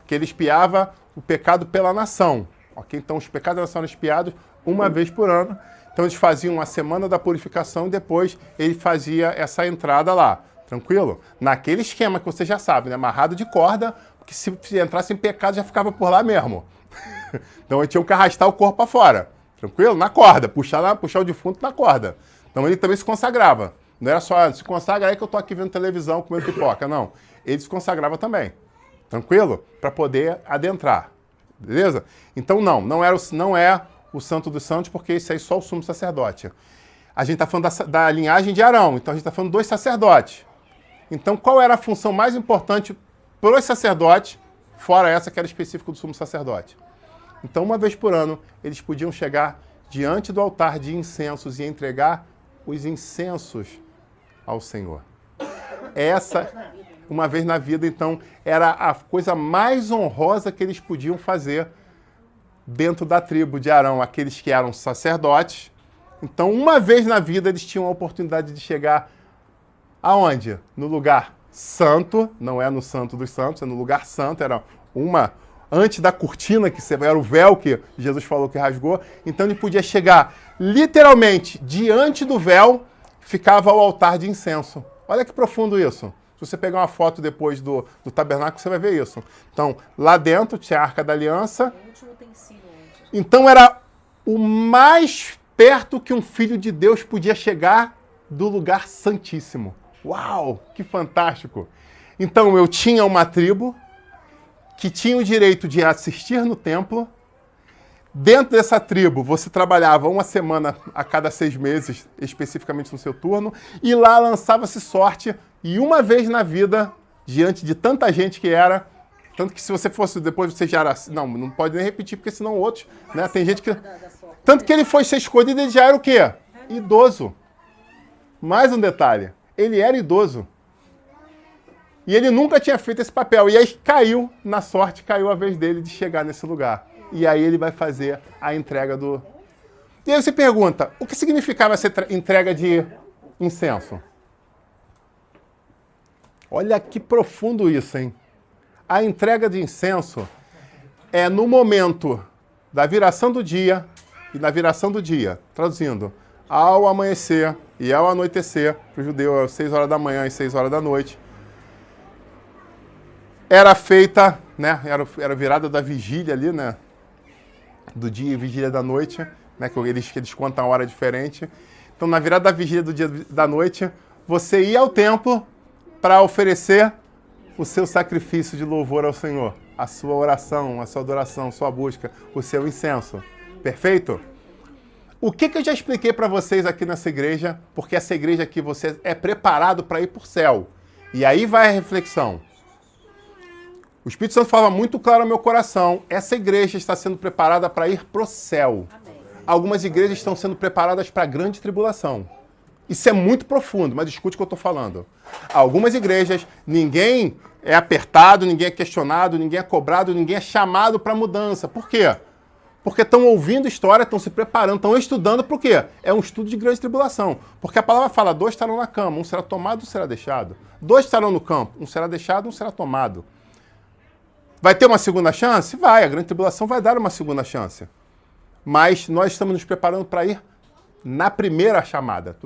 Que ele espiava o pecado pela nação. Ok? Então os pecados da nação eram espiados uma vez por ano. Então eles faziam a semana da purificação e depois ele fazia essa entrada lá. Tranquilo? Naquele esquema que você já sabe, né? Amarrado de corda, porque se entrasse em pecado já ficava por lá mesmo. Então eles tinham que arrastar o corpo para fora. Tranquilo? Na corda. Puxar o defunto na corda. Então ele também se consagrava. Não era só se consagra aí que eu tô aqui vendo televisão comendo pipoca. Não. Ele se consagrava também. Tranquilo? Para poder adentrar. Beleza? Então não é o Santo dos Santos, porque esse aí é só o sumo sacerdote. A gente está falando da linhagem de Arão, então a gente está falando dos sacerdotes. Então qual era a função mais importante para os sacerdotes, fora essa que era específica do sumo sacerdote? Então uma vez por ano eles podiam chegar diante do altar de incensos e entregar os incensos ao Senhor. Essa, uma vez na vida, então, era a coisa mais honrosa que eles podiam fazer dentro da tribo de Arão, aqueles que eram sacerdotes. Então, uma vez na vida, eles tinham a oportunidade de chegar aonde? No lugar santo, não é no Santo dos Santos, é no lugar santo, era antes da cortina, que era o véu que Jesus falou que rasgou. Então, ele podia chegar literalmente diante do véu, ficava o altar de incenso. Olha que profundo isso. Se você pegar uma foto depois do tabernáculo, você vai ver isso. Então, lá dentro tinha a Arca da Aliança. O último utensílio antes. Então, era o mais perto que um filho de Deus podia chegar do lugar santíssimo. Uau, que fantástico! Então, eu tinha uma tribo que tinha o direito de assistir no templo. Dentro dessa tribo, você trabalhava uma semana a cada 6 meses, especificamente no seu turno, e lá lançava-se sorte, e uma vez na vida, diante de tanta gente que era, tanto que se você fosse, depois você já era, não pode nem repetir, porque senão outros, né, tem gente que... Tanto que ele foi ser escolhido, ele já era o quê? Idoso. Mais um detalhe, ele era idoso. E ele nunca tinha feito esse papel, e aí caiu a vez dele de chegar nesse lugar. E aí ele vai fazer a entrega do... E aí você pergunta, o que significava essa entrega de incenso? Olha que profundo isso, hein? A entrega de incenso é no momento da viração do dia, e na viração do dia, traduzindo, ao amanhecer e ao anoitecer, para o judeu às 6 horas da manhã e 6 horas da noite, era feita, né? Era virada da vigília ali, né? Do dia e vigília da noite, né? Que eles contam a hora diferente. Então, na virada da vigília do dia da noite, você ia ao templo para oferecer o seu sacrifício de louvor ao Senhor, a sua oração, a sua adoração, a sua busca, o seu incenso. Perfeito? O que eu já expliquei para vocês aqui nessa igreja, porque essa igreja aqui você é preparado para ir para o céu. E aí vai a reflexão. O Espírito Santo fala muito claro ao meu coração, essa igreja está sendo preparada para ir para o céu. Amém. Algumas igrejas estão sendo preparadas para a grande tribulação. Isso é muito profundo, mas escute o que eu estou falando. Algumas igrejas, ninguém é apertado, ninguém é questionado, ninguém é cobrado, ninguém é chamado para mudança. Por quê? Porque estão ouvindo história, estão se preparando, estão estudando. Por quê? É um estudo de grande tribulação. Porque a palavra fala, 2 estarão na cama, um será tomado, um será deixado. 2 estarão no campo, um será deixado, um será tomado. Vai ter uma segunda chance? Vai, a grande tribulação vai dar uma segunda chance. Mas nós estamos nos preparando para ir na primeira chamada.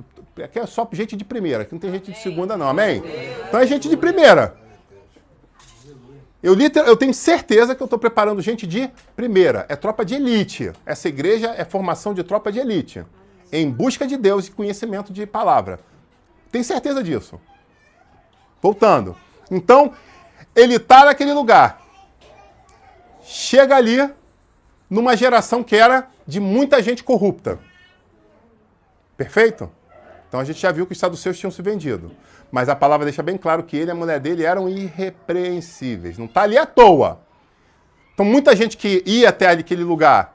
Aqui é só gente de primeira, aqui não tem gente de segunda não, amém? Então é gente de primeira. Eu tenho certeza que eu estou preparando gente de primeira. É tropa de elite. Essa igreja é formação de tropa de elite. Em busca de Deus e conhecimento de palavra. Tenho certeza disso. Voltando. Então, ele está naquele lugar. Chega ali numa geração que era de muita gente corrupta. Perfeito? Então a gente já viu que os saduceus tinham se vendido. Mas a palavra deixa bem claro que ele e a mulher dele eram irrepreensíveis. Não está ali à toa. Então muita gente que ia até aquele lugar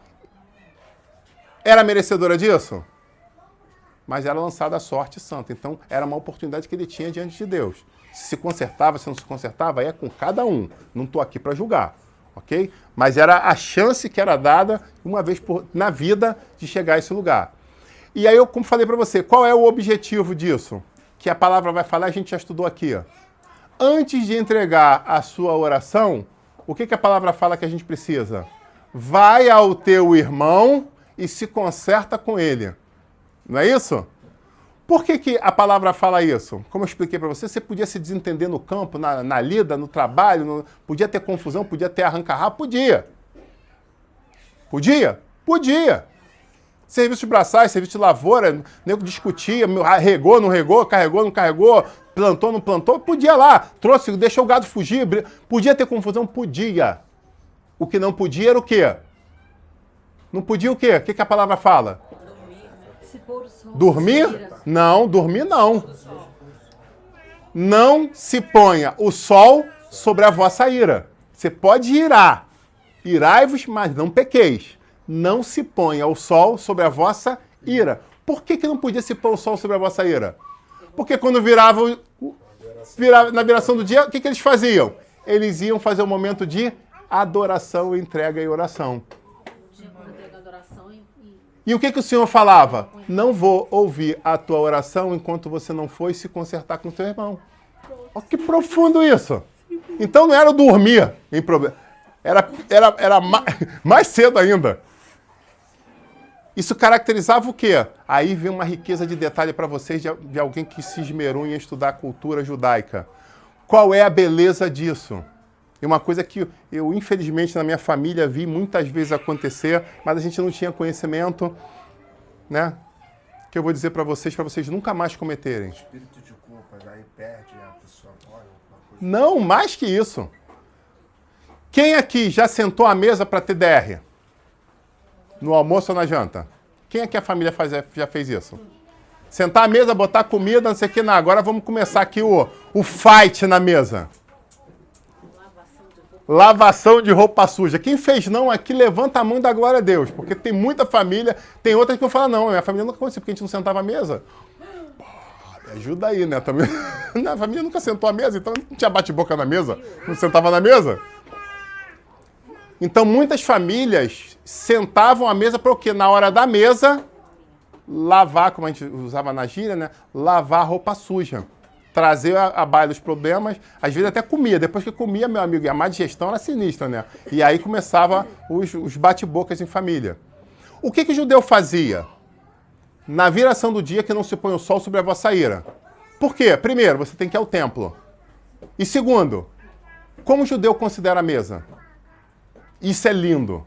era merecedora disso? mas era lançada a sorte santa. Então, era uma oportunidade que ele tinha diante de Deus. Se consertava, se não se consertava, aí é com cada um. Não estou aqui para julgar, ok? Mas era a chance que era dada uma vez na vida de chegar a esse lugar. E aí, eu, como falei para você, qual é o objetivo disso? Que a palavra vai falar, a gente já estudou aqui. Ó. Antes de entregar a sua oração, o que a palavra fala que a gente precisa? Vai ao teu irmão e se conserta com ele. Não é isso? Por que a palavra fala isso? Como eu expliquei para você, você podia se desentender no campo, na lida, no trabalho, podia ter confusão, podia ter arranca-rabo, podia. Podia? Podia. Serviço de braçais, serviço de lavoura, nego discutia, regou, não regou, carregou, não carregou, plantou, não plantou, podia lá, trouxe, deixou o gado fugir, podia ter confusão? Podia. O que não podia era o quê? Não podia o quê? O que a palavra fala? Se pôr o sol, Dormir? Não, dormir não. Não se ponha o sol sobre a vossa ira. Você pode irar. Irai-vos, mas não pequeis. Não se ponha o sol sobre a vossa ira. Por que não podia se pôr o sol sobre a vossa ira? Porque quando virava na viração do dia, o que eles faziam? Eles iam fazer um momento de adoração, entrega e oração. E o que o Senhor falava? Não vou ouvir a tua oração enquanto você não for se consertar com o teu irmão. Olha que profundo isso. Então não era dormir em problema. Era mais cedo ainda. Isso caracterizava o quê? Aí vem uma riqueza de detalhe para vocês de alguém que se esmerou em estudar a cultura judaica. Qual é a beleza disso? É uma coisa que eu, infelizmente, na minha família vi muitas vezes acontecer, mas a gente não tinha conhecimento, né? Que eu vou dizer para vocês nunca mais cometerem. Espírito de culpa, aí perde a pessoa morre. Não, mais que isso. Quem aqui já sentou à mesa para ter DR? No almoço ou na janta? Quem aqui a família já fez isso? Sentar à mesa, botar comida, não sei o que, não. Agora vamos começar aqui o fight na mesa. Lavação de roupa suja. Quem fez não aqui, levanta a mão e dá glória a Deus. Porque tem muita família, tem outras que vão falar, não, minha família nunca aconteceu, porque a gente não sentava à mesa. Pô, ajuda aí, né? Também. A família nunca sentou à mesa, então não tinha bate-boca na mesa, não sentava na mesa. Então muitas famílias sentavam à mesa para o quê? Na hora da mesa, lavar, como a gente usava na gíria, né? Lavar a roupa suja. Trazer à baila os problemas, às vezes até comia. Depois que comia, meu amigo, e a má digestão era sinistra, né? E aí começava os bate-bocas em família. O que o judeu fazia? Na viração do dia que não se põe o sol sobre a vossa ira. Por quê? Primeiro, você tem que ir ao templo. E segundo, como o judeu considera a mesa? Isso é lindo.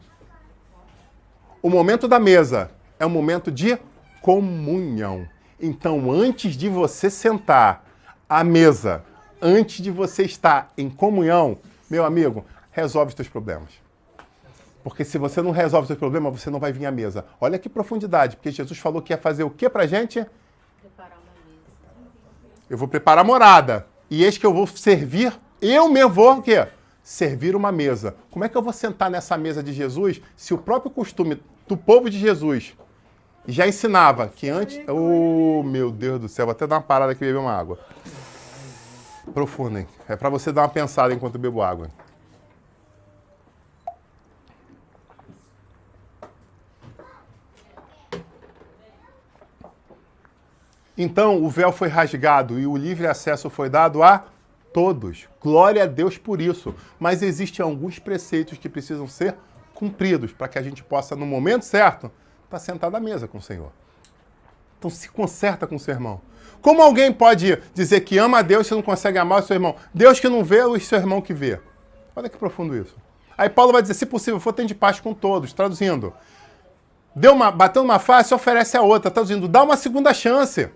O momento da mesa é um momento de comunhão. Então, antes de você sentar à mesa, antes de você estar em comunhão, meu amigo, resolve os teus problemas. Porque se você não resolve os teus problemas, você não vai vir à mesa. Olha que profundidade, porque Jesus falou que ia fazer o que pra gente? Preparar uma mesa. Eu vou preparar a morada. E eis que eu vou servir, eu mesmo vou o quê? Servir uma mesa. Como é que eu vou sentar nessa mesa de Jesus se o próprio costume do povo de Jesus já ensinava que antes... Oh, meu Deus do céu, vou até dar uma parada aqui e beber uma água. Profunda, hein? É para você dar uma pensada enquanto eu bebo água. Então, o véu foi rasgado e o livre acesso foi dado a todos. Glória a Deus por isso. Mas existem alguns preceitos que precisam ser cumpridos para que a gente possa, no momento certo, estar sentado à mesa com o Senhor. Então, se conserta com o seu irmão. Como alguém pode dizer que ama a Deus se não consegue amar o seu irmão? Deus que não vê, o seu irmão que vê. Olha que profundo isso. Aí Paulo vai dizer, se possível, for tende paz com todos. Traduzindo, bateu uma face, oferece a outra. Traduzindo, dá uma segunda chance.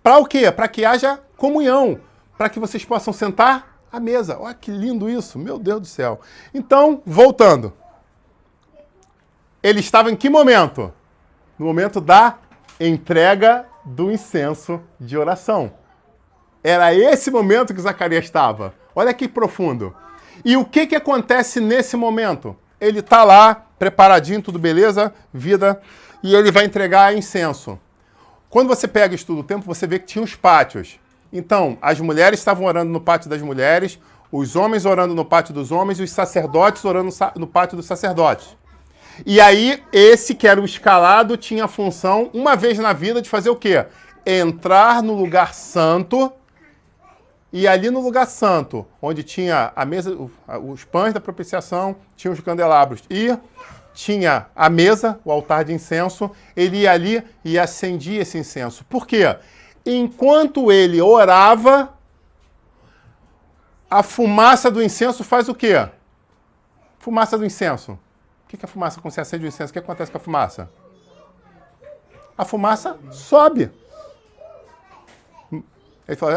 Para o quê? Para que haja comunhão. Para que vocês possam sentar à mesa. Olha que lindo isso. Meu Deus do céu. Então, voltando. Ele estava em que momento? No momento da entrega do incenso de oração. Era esse momento que Zacarias estava. Olha que profundo. E o que acontece nesse momento? Ele está lá, preparadinho, tudo beleza, vida, e ele vai entregar incenso. Quando você pega e estuda o templo, você vê que tinha os pátios. Então, as mulheres estavam orando no pátio das mulheres, os homens orando no pátio dos homens e os sacerdotes orando no pátio dos sacerdotes. E aí, esse que era o escalado tinha a função, uma vez na vida, de fazer o quê? Entrar no lugar santo, e ali no lugar santo, onde tinha a mesa, os pães da propiciação, tinha os candelabros, e tinha a mesa, o altar de incenso, ele ia ali e acendia esse incenso. Por quê? Enquanto ele orava, a fumaça do incenso faz o quê? Fumaça do incenso. O que é a fumaça? Quando você acende o incenso, o que acontece com a fumaça? A fumaça sobe. Ele falou,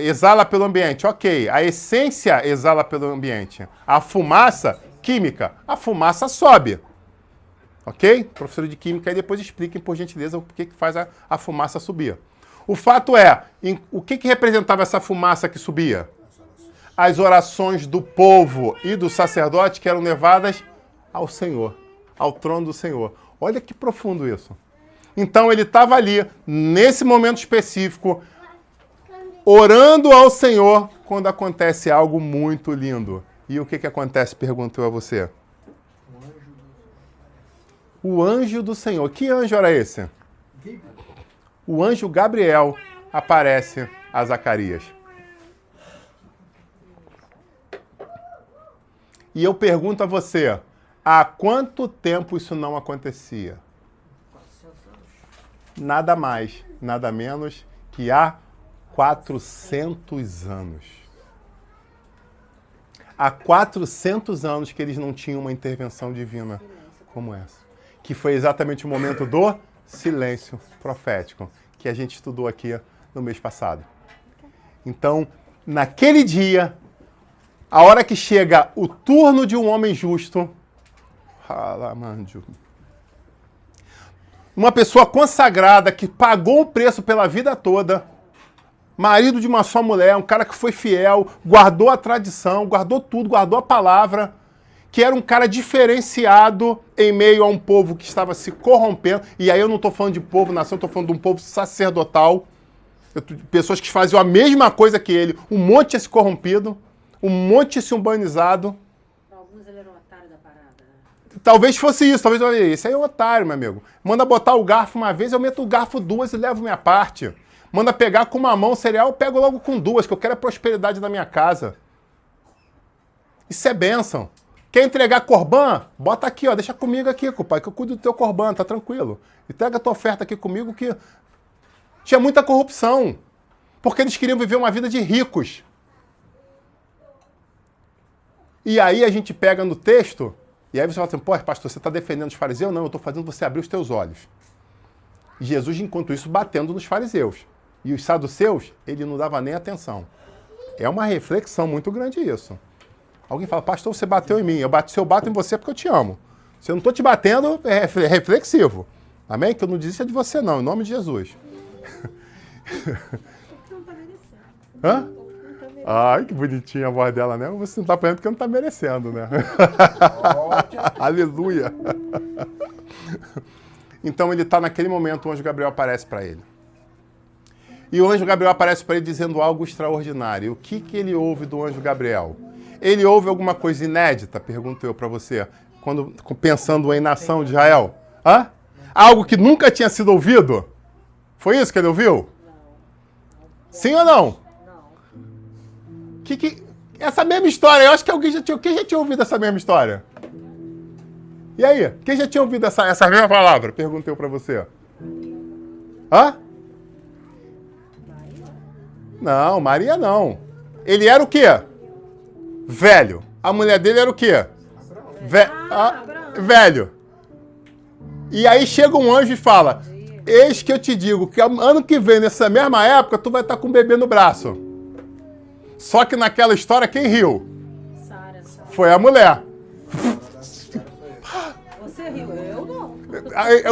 exala pelo ambiente. Ok, a essência exala pelo ambiente. A fumaça, química, a fumaça sobe. Ok? Professor de química, aí depois expliquem, por gentileza, o que faz a fumaça subir. O fato é, o que representava essa fumaça que subia? As orações do povo e do sacerdote que eram levadas ao Senhor, ao trono do Senhor. Olha que profundo isso. Então ele estava ali, nesse momento específico, orando ao Senhor, quando acontece algo muito lindo. E o que acontece? Pergunto eu a você. O anjo do Senhor. Que anjo era esse? O anjo Gabriel aparece a Zacarias. E eu pergunto a você, há quanto tempo isso não acontecia? Nada mais, nada menos que há 400 anos. Há 400 anos que eles não tinham uma intervenção divina como essa. Que foi exatamente o momento do silêncio profético, que a gente estudou aqui no mês passado. Então, naquele dia, a hora que chega o turno de um homem justo, uma pessoa consagrada que pagou o preço pela vida toda, marido de uma só mulher, um cara que foi fiel, guardou a tradição, guardou tudo, guardou a palavra, que era um cara diferenciado em meio a um povo que estava se corrompendo. E aí eu não estou falando de povo nação, estou falando de um povo sacerdotal, pessoas que faziam a mesma coisa que ele, um monte tinha se corrompido, um monte tinha se urbanizado. Para alguns ele era o otário da parada. Talvez fosse isso, talvez eu falei, esse aí é um otário, meu amigo. Manda botar o garfo uma vez, eu meto o garfo duas e levo minha parte. Manda pegar com uma mão o cereal, eu pego logo com duas, que eu quero a prosperidade da minha casa. Isso é bênção. Quer entregar corbã? Bota aqui, ó, deixa comigo aqui, pai, que eu cuido do teu corbã, tá tranquilo. Entrega a tua oferta aqui comigo, que tinha muita corrupção. Porque eles queriam viver uma vida de ricos. E aí a gente pega no texto, e aí você fala assim, pô, pastor, você está defendendo os fariseus? Não, eu estou fazendo você abrir os teus olhos. E Jesus, enquanto isso, batendo nos fariseus. E os saduceus, ele não dava nem atenção. É uma reflexão muito grande isso. Alguém fala, pastor, você bateu em mim. Se eu bato em você é porque eu te amo. Se eu não estou te batendo, é reflexivo. Amém? Que eu não desista de você não, em nome de Jesus. Não tá merecendo. Hã? Ai, que bonitinha a voz dela, né? Você não está apanhando porque não está merecendo, né? Aleluia! Então ele está naquele momento, o anjo Gabriel aparece para ele. E o anjo Gabriel aparece para ele dizendo algo extraordinário. E o que ele ouve do anjo Gabriel? Ele ouve alguma coisa inédita, pergunto eu para você, pensando em nação de Israel? Hã? Algo que nunca tinha sido ouvido? Foi isso que ele ouviu? Sim ou não? Essa mesma história, eu acho que quem já tinha ouvido essa mesma história? E aí? Quem já tinha ouvido essa mesma palavra? Perguntei para você. Hã? Não, Maria não. Ele era o quê? Velho. A mulher dele era o quê? Velho. E aí chega um anjo e fala, eis que eu te digo que ano que vem, nessa mesma época, tu vai estar com um bebê no braço. Só que naquela história, quem riu? Sara. Foi a mulher. Você riu, eu não.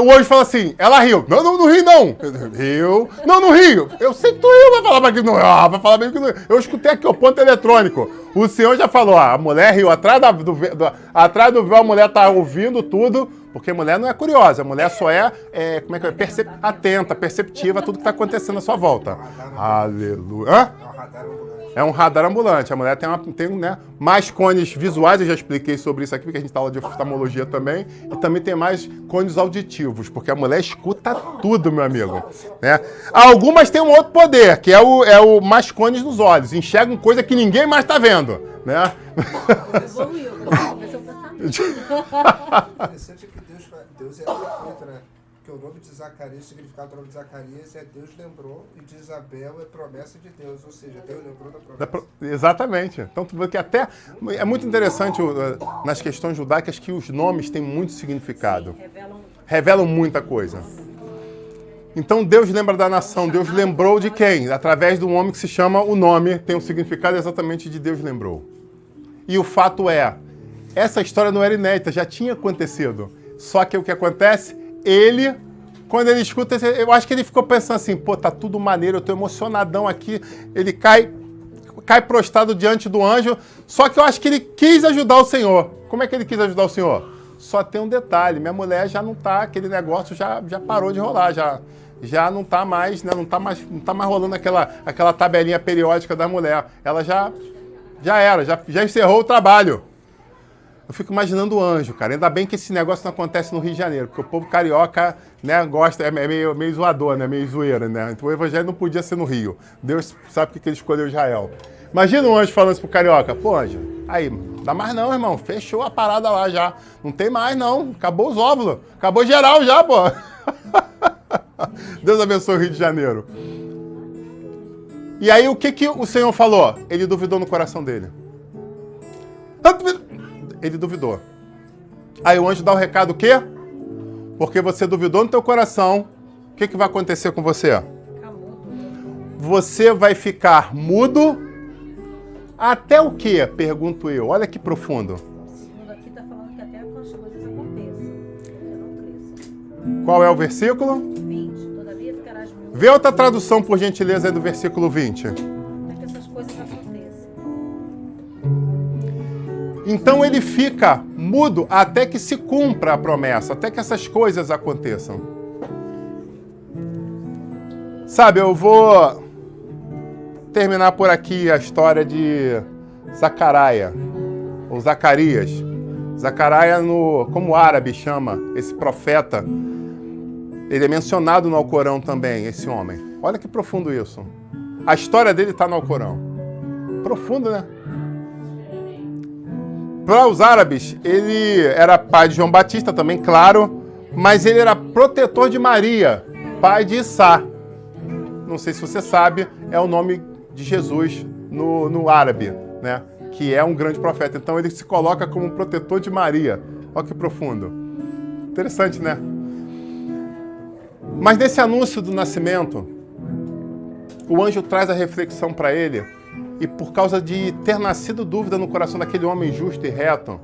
O anjo fala assim, ela riu. Não ri não. Riu. Não rio. Eu sei que tu riu, vai falar pra que não riu. Vai falar pra que não riu. Eu escutei aqui o ponto eletrônico. O senhor já falou, a mulher riu. Atrás do véu, a mulher tá ouvindo tudo, Porque mulher não é curiosa, a mulher só como é que é? Atenta, perceptiva a tudo que está acontecendo à sua volta. Aleluia. Hã? É um radar ambulante. A mulher tem né, mais cones visuais, eu já expliquei sobre isso aqui, porque a gente está aula de oftalmologia também, e também tem mais cones auditivos, porque a mulher escuta tudo, meu amigo. Né? Algumas têm um outro poder, que é o mais cones nos olhos, enxergam coisa que ninguém mais está vendo. Né? Evoluiu, começou a pensar. Interessante é que Deus é perfeito, né? Porque o nome de Zacarias, o significado do nome de Zacarias é Deus lembrou, e de Isabel é promessa de Deus, ou seja, Deus lembrou da promessa. Exatamente. Então, tu vê que até é muito interessante nas questões judaicas que os nomes têm muito significado. Revelam muita coisa. Então, Deus lembra da nação. Deus lembrou de quem? Através de um homem que se chama o nome, tem um significado exatamente de Deus lembrou. E o fato é, essa história não era inédita, já tinha acontecido. Só que o que acontece, quando ele escuta, eu acho que ele ficou pensando assim, pô, tá tudo maneiro, eu tô emocionadão aqui. Ele cai prostrado diante do anjo, só que eu acho que ele quis ajudar o Senhor. Como é que ele quis ajudar o Senhor? Só tem um detalhe, minha mulher já não tá, aquele negócio já parou de rolar, já não tá mais, né, não tá mais rolando aquela tabelinha periódica da mulher. Ela já encerrou o trabalho. Eu fico imaginando o anjo, cara. Ainda bem que esse negócio não acontece no Rio de Janeiro, porque o povo carioca, né, gosta, é meio zoador, né, meio zoeira, né? Então o evangelho não podia ser no Rio. Deus sabe porque ele escolheu Israel. Imagina um anjo falando isso pro carioca. Pô, anjo, aí, não dá mais não, irmão. Fechou a parada lá já. Não tem mais não. Acabou os óvulos. Acabou geral já, pô. Deus abençoe o Rio de Janeiro. E aí o que o Senhor falou? Ele duvidou no coração dele. Ele duvidou. Aí o anjo dá o recado o quê? Porque você duvidou no teu coração, o que vai acontecer com você? Você vai ficar mudo até o quê? Pergunto eu. Olha que profundo. O segundo aqui está falando que até as coisas aconteçam, eu não cresço. Qual é o versículo? 20. Todavia ficarás mudo. Vê outra tradução, por gentileza, aí do versículo 20. Até que essas coisas aconteçam. Então ele fica mudo até que se cumpra a promessa, até que essas coisas aconteçam. Sabe, eu vou terminar por aqui a história de Zacarias, ou Zacarias. Zacarias, como o árabe chama esse profeta, ele é mencionado no Alcorão também, esse homem. Olha que profundo isso. A história dele está no Alcorão. Profundo, né? Para os árabes, ele era pai de João Batista também, claro, mas ele era protetor de Maria, pai de Issa. Não sei se você sabe, é o nome de Jesus no árabe, né? Que é um grande profeta. Então ele se coloca como protetor de Maria. Olha que profundo. Interessante, né? Mas nesse anúncio do nascimento, o anjo traz a reflexão para ele. E por causa de ter nascido dúvida no coração daquele homem justo e reto,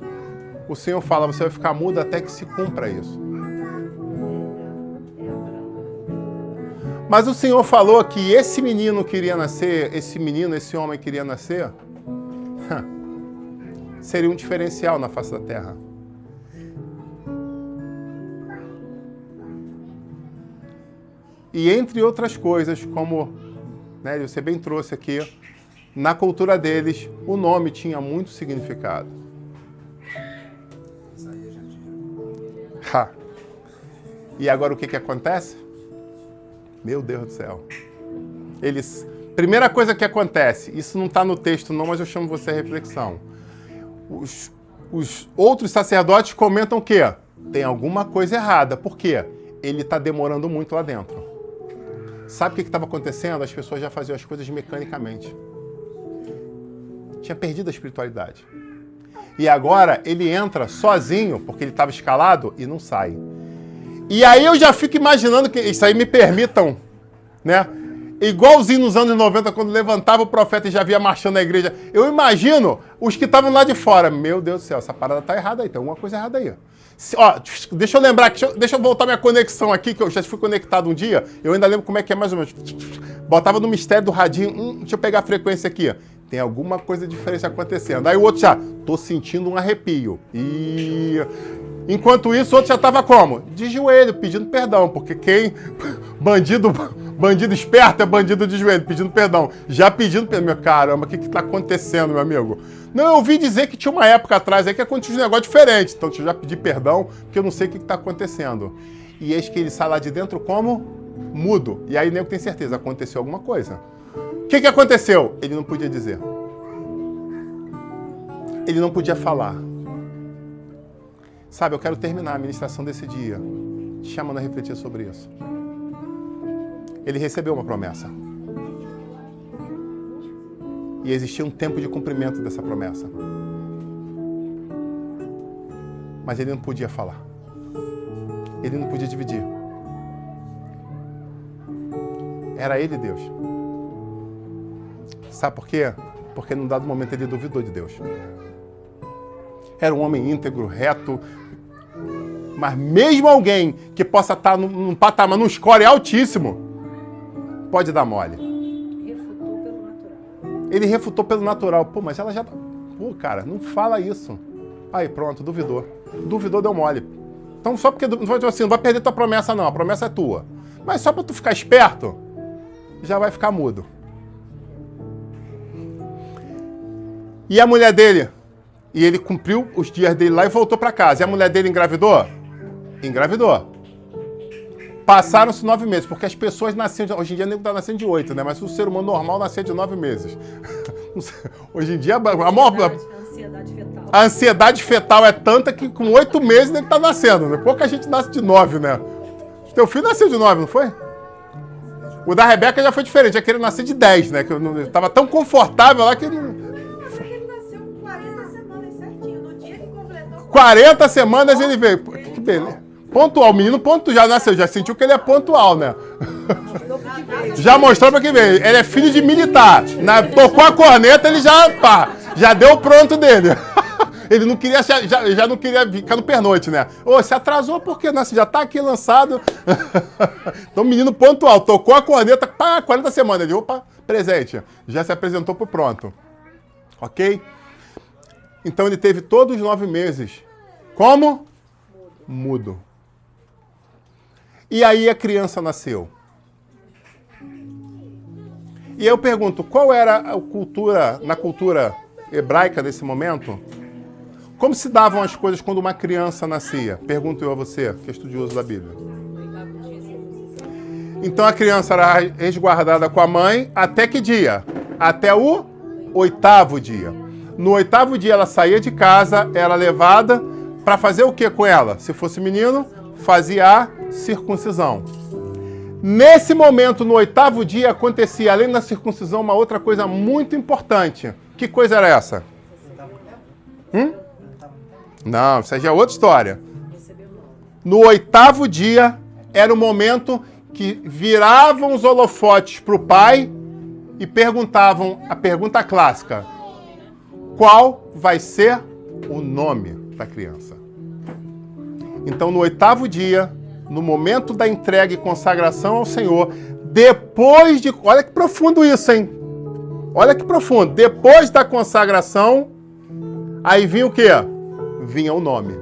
o Senhor fala, você vai ficar mudo até que se cumpra isso. Mas o Senhor falou que esse menino queria nascer, esse homem queria nascer, seria um diferencial na face da terra. E entre outras coisas, como você bem trouxe aqui, na cultura deles, o nome tinha muito significado. E agora o que acontece? Meu Deus do céu. Primeira coisa que acontece, isso não está no texto não, mas eu chamo você a reflexão. Os outros sacerdotes comentam que tem alguma coisa errada. Por quê? Ele está demorando muito lá dentro. Sabe o que estava acontecendo? As pessoas já faziam as coisas mecanicamente. Tinha perdido a espiritualidade. E agora ele entra sozinho, porque ele estava escalado, e não sai. E aí eu já fico imaginando que, isso aí me permitam, né? Igualzinho nos anos 90, quando levantava o profeta e já via marchando na igreja. Eu imagino os que estavam lá de fora. Meu Deus do céu, essa parada tá errada aí, tem alguma coisa errada aí. Deixa eu lembrar, deixa eu voltar minha conexão aqui, que eu já fui conectado um dia. Eu ainda lembro como é que é mais ou menos. Botava no mistério do radinho, deixa eu pegar a frequência aqui. Tem alguma coisa diferente acontecendo. Aí o outro já, tô sentindo um arrepio. E Enquanto isso, o outro já estava como? De joelho, pedindo perdão, porque quem... Bandido esperto é bandido de joelho, pedindo perdão. Já pedindo perdão. Meu caramba, o que está acontecendo, meu amigo? Não, eu ouvi dizer que tinha uma época atrás aí que aconteceu um negócio diferente. Então, deixa eu já pedir perdão, porque eu não sei o que está acontecendo. E eis que ele sai lá de dentro como? Mudo. E aí, nego tem certeza, aconteceu alguma coisa. O que aconteceu? Ele não podia dizer. Ele não podia falar. Sabe, eu quero terminar a ministração desse dia te chamando a refletir sobre isso. Ele recebeu uma promessa. E existia um tempo de cumprimento dessa promessa. Mas ele não podia falar. Ele não podia dividir. Era ele Deus. Sabe por quê? Porque num dado momento ele duvidou de Deus. Era um homem íntegro, reto. Mas mesmo alguém que possa estar num patamar, num score altíssimo, pode dar mole. Refutou pelo natural. Ele refutou pelo natural. Pô, mas ela já... Pô, cara, não fala isso. Aí, pronto, duvidou. Duvidou, deu mole. Então, só porque... Assim, não vai perder tua promessa, não. A promessa é tua. Mas só pra tu ficar esperto, já vai ficar mudo. E a mulher dele? E ele cumpriu os dias dele lá e voltou pra casa. E a mulher dele engravidou? Engravidou. Passaram-se 9 meses, porque as pessoas nasciam... Hoje em dia, nem está nascendo de 8, né? Mas o ser humano normal nascia de 9 meses. Hoje em dia, A ansiedade fetal é tanta que com 8 meses ele está nascendo. Né? Pouca gente nasce de 9, né? Teu filho nasceu de 9, não foi? O da Rebeca já foi diferente, já queria nascer de 10, né? Que eu estava tão confortável lá que... Ele nasceu com 40 semanas certinho. No dia que completou... 40 semanas ele veio. Pô, que beleza. Pontual, o menino já nasceu, já sentiu que ele é pontual, né? Já mostrou pra quem veio. Ele é filho de militar. Tocou a corneta, ele já deu o pronto dele. Ele não queria, já não queria ficar no pernoite, né? Ô, se atrasou porque já tá aqui lançado. Então, menino pontual, tocou a corneta, 40 semanas. Ele, opa, presente. Já se apresentou pro pronto. Ok? Então, ele teve todos os 9 meses. Como? Mudo. E aí a criança nasceu. E eu pergunto, qual era a cultura, na cultura hebraica desse momento? Como se davam as coisas quando uma criança nascia? Pergunto eu a você, que é estudioso da Bíblia. Então a criança era resguardada com a mãe até que dia? Até o 8º dia. No 8º dia ela saía de casa, era levada para fazer o que com ela? Se fosse menino, fazia a circuncisão. Nesse momento, no 8º dia, acontecia, além da circuncisão, uma outra coisa muito importante. Que coisa era essa? Não, isso aí já é outra história. No 8º dia, era o momento que viravam os holofotes para o pai e perguntavam a pergunta clássica: qual vai ser o nome da criança? Então, no 8º dia, no momento da entrega e consagração ao Senhor, depois de... Olha que profundo isso, hein? Olha que profundo. Depois da consagração, aí vinha o quê? Vinha o nome.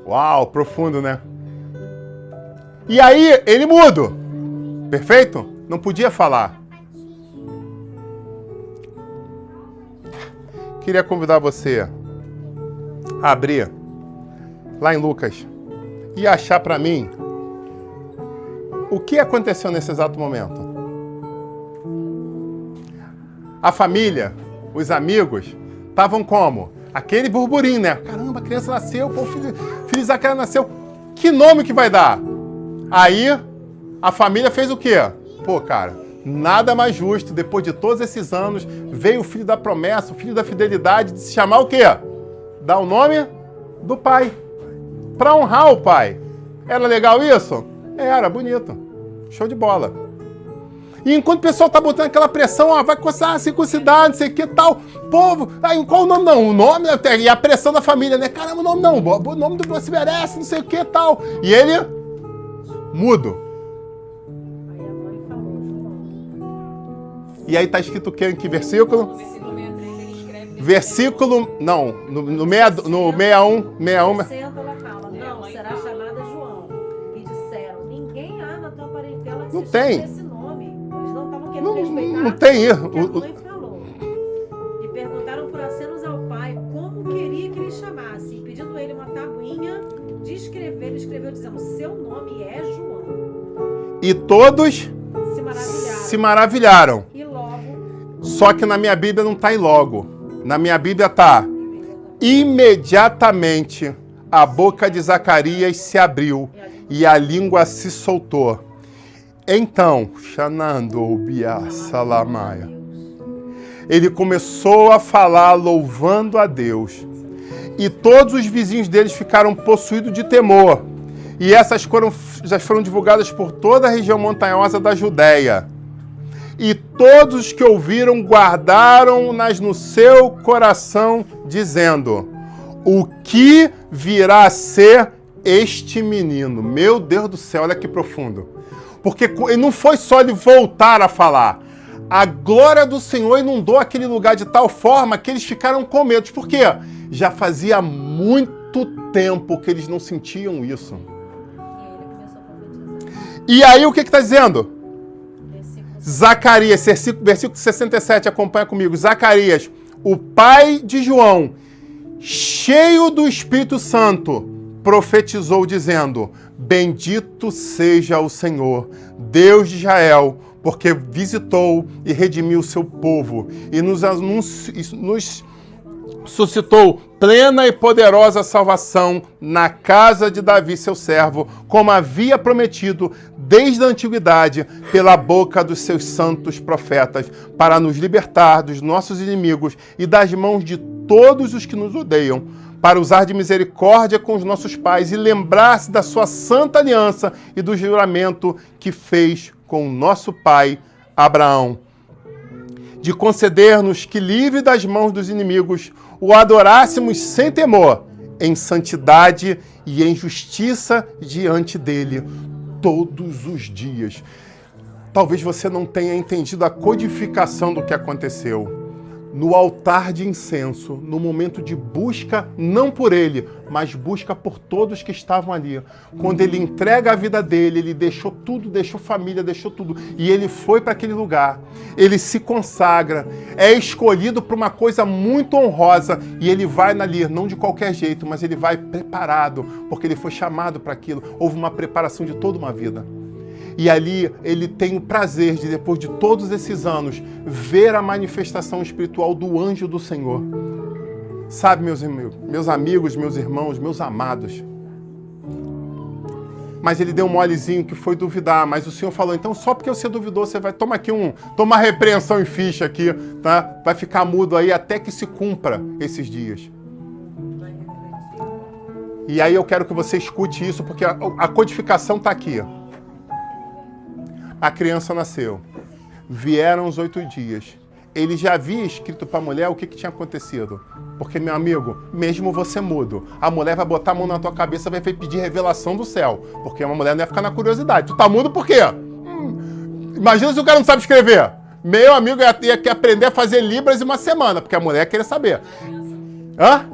Uau, profundo, né? E aí, ele mudo. Perfeito? Não podia falar. Queria convidar você a abrir lá em Lucas e achar para mim o que aconteceu nesse exato momento. A família, os amigos, estavam como? Aquele burburinho, né? Caramba, a criança nasceu, pô, filho de Zaqueu nasceu. Que nome que vai dar? Aí, a família fez o quê? Pô, cara, nada mais justo, depois de todos esses anos, veio o filho da promessa, o filho da fidelidade, de se chamar o quê? Dar o nome do pai. Para honrar o pai. Era legal isso? Era, bonito. Show de bola. E enquanto o pessoal tá botando aquela pressão, vai coçar, circuncidar, não sei o que tal, povo, aí qual o nome não? O nome, e a pressão da família, né? Caramba, o nome não, o nome do você merece, não sei o que tal. E ele, mudo. Aí a mãe falou, João. E aí tá escrito o quê? Em que versículo? No versículo 63 ele escreve versículo, não, no 61, 60 ela fala, não, será chamada João. E disseram, ninguém há na tua parentela que Não se tem. chame esse nome. Eles não estavam querendo respeitar não tem isso. o que a mãe falou. E perguntaram por acenos ao pai como queria que ele chamasse. E pedindo ele uma tabuinha de escrever, ele escreveu dizendo, seu nome é João. E todos Se maravilharam. se maravilharam. E logo, Só que na minha Bíblia não está em logo. Na minha Bíblia está imediatamente a boca de Zacarias se abriu e a língua se soltou. Então, Xanando Bia Salamaia, ele começou a falar louvando a Deus. E todos os vizinhos deles ficaram possuídos de temor. E essas já foram divulgadas por toda a região montanhosa da Judéia. E todos os que ouviram guardaram-nas no seu coração, dizendo, o que virá a ser este menino? Meu Deus do céu, olha que profundo. Porque não foi só ele voltar a falar. A glória do Senhor inundou aquele lugar de tal forma que eles ficaram com medo. Por quê? Já fazia muito tempo que eles não sentiam isso. ele começou a profetizar. E aí o que está dizendo? Zacarias, versículo 67, acompanha comigo. Zacarias, o pai de João, cheio do Espírito Santo, profetizou dizendo, bendito seja o Senhor, Deus de Israel, porque visitou e redimiu o seu povo e nos suscitou plena e poderosa salvação na casa de Davi, seu servo, como havia prometido desde a antiguidade pela boca dos seus santos profetas, para nos libertar dos nossos inimigos e das mãos de todos os que nos odeiam, para usar de misericórdia com os nossos pais e lembrar-se da sua santa aliança e do juramento que fez com o nosso pai Abraão, de conceder-nos que, livre das mãos dos inimigos, o adorássemos sem temor, em santidade e em justiça diante dele, todos os dias. Talvez você não tenha entendido a codificação do que aconteceu. No altar de incenso, no momento de busca, não por ele, mas busca por todos que estavam ali. Quando ele entrega a vida dele, ele deixou tudo, deixou família, deixou tudo. E ele foi para aquele lugar. Ele se consagra, é escolhido para uma coisa muito honrosa. E ele vai ali, não de qualquer jeito, mas ele vai preparado, porque ele foi chamado para aquilo. Houve uma preparação de toda uma vida. E ali ele tem o prazer de, depois de todos esses anos, ver a manifestação espiritual do anjo do Senhor. Sabe, meus amigos, meus irmãos, meus amados. Mas ele deu um molezinho que foi duvidar, mas o Senhor falou, então só porque você duvidou, você vai tomar aqui toma uma repreensão em ficha aqui, tá? Vai ficar mudo aí até que se cumpra esses dias. E aí eu quero que você escute isso, porque a codificação está aqui. A criança nasceu. Vieram os 8 dias. Ele já havia escrito para a mulher o que tinha acontecido. Porque, meu amigo, mesmo você mudo, a mulher vai botar a mão na tua cabeça e vai pedir revelação do céu. Porque uma mulher não ia ficar na curiosidade. Tu tá mudo por quê? Imagina se o cara não sabe escrever. Meu amigo ia ter que aprender a fazer libras em uma semana, porque a mulher ia querer saber. Hã?